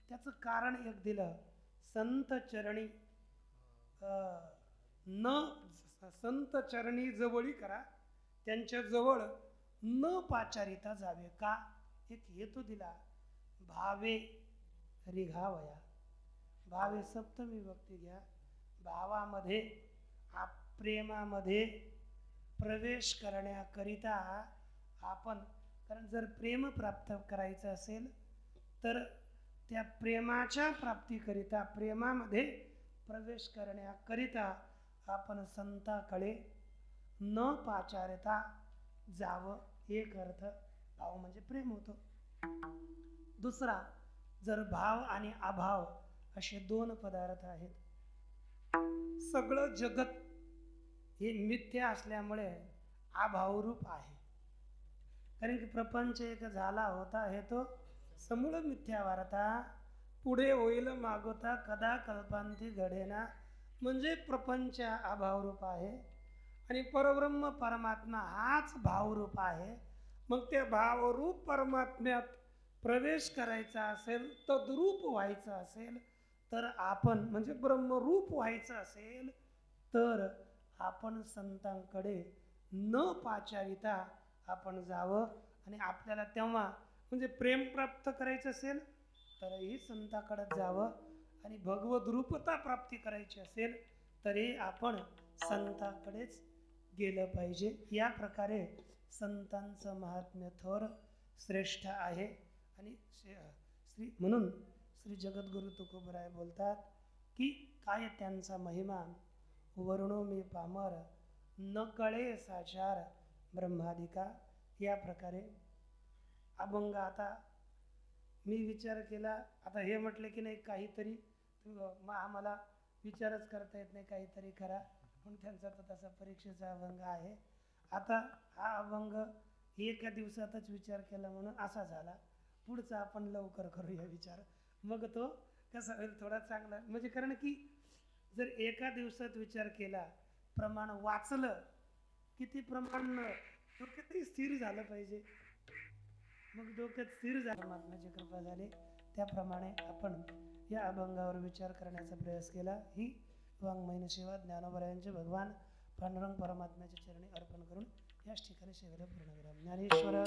त्याचं कारण एक दिलं, संत चरणी जवळी करा, त्यांच्या जवळ न पाचारिता जावे. का? एक हेतू दिला, भावे रिघावया. भावे सप्तमी विभक्ती घ्या. भावामध्ये प्रेमामध्ये प्रवेश करण्याकरिता आपण, कारण जर प्रेम प्राप्त करायचं असेल तर त्या प्रेमाच्या प्राप्तीकरिता, प्रेमामध्ये प्रवेश करण्याकरिता आपण संतांकडे न पाचारता जावं. एक अर्थ भाव म्हणजे प्रेम होतो. दुसरा, जर भाव आणि अभाव असे दोन पदार्थ आहेत. सगळं जगत हे मिथ्या असल्यामुळे अभावरूप आहे. कारण की प्रपंच एक झाला होता हे तो समूळ मिथ्या वार्ता, पुढे होईल मागोता कदा कल्पांती घडेना. म्हणजे प्रपंच अभावरूप आहे आणि परब्रह्म परमात्मा हाच भावरूप आहे. मग त्या भावरूप परमात्म्यात प्रवेश करायचा असेल, तद्रूप व्हायचं असेल तर आपण, म्हणजे ब्रह्मरूप व्हायचं असेल तर आपण संतांकडे न पाचारिता आपण जावं. आणि आपल्याला तेव्हा म्हणजे प्रेम प्राप्त करायचं असेल तरही संतांकडे जावं, आणि भगवत रूपता प्राप्ती करायची असेल तरी आपण संतांकडेच गेलं पाहिजे. या प्रकारे संतांचं महात्म्य थोर श्रेष्ठ आहे. आणि म्हणून श्री जगद्गुरु तुकोबराय बोलतात की काय त्यांचा महिमा वर्णो मी पामर, न कळे साचार ब्रह्मादिका. या प्रकारे अभंग. आता मी विचार केला, आता हे म्हटलं की नाही काहीतरी आम्हाला विचारच करता येत नाही, काहीतरी करा, पण त्यांचा तर तसा परीक्षेचा अभंग आहे. आता हा अभंग एका दिवसातच विचार केला म्हणून असा झाला. पुढचा आपण लवकर करूया विचार, मग तो कसा होईल थोडा चांगला. म्हणजे कारण की जर एका दिवसात विचार केला, प्रमाण वाचलं, किती प्रमाण डोक्यातही स्थिर झालं पाहिजे. मग डोक्यात स्थिर झालं, परमात्म्याची कृपा झाली, त्याप्रमाणे आपण या अभंगावर विचार करण्याचा प्रयास केला. ही वाङ्मयीन सेवा ज्ञानोबरायांचे भगवान पांडुरंग परमात्म्याच्या चरणी अर्पण करून याच ठिकाणी सेवेला पूर्णविराम. ज्ञानेश्वर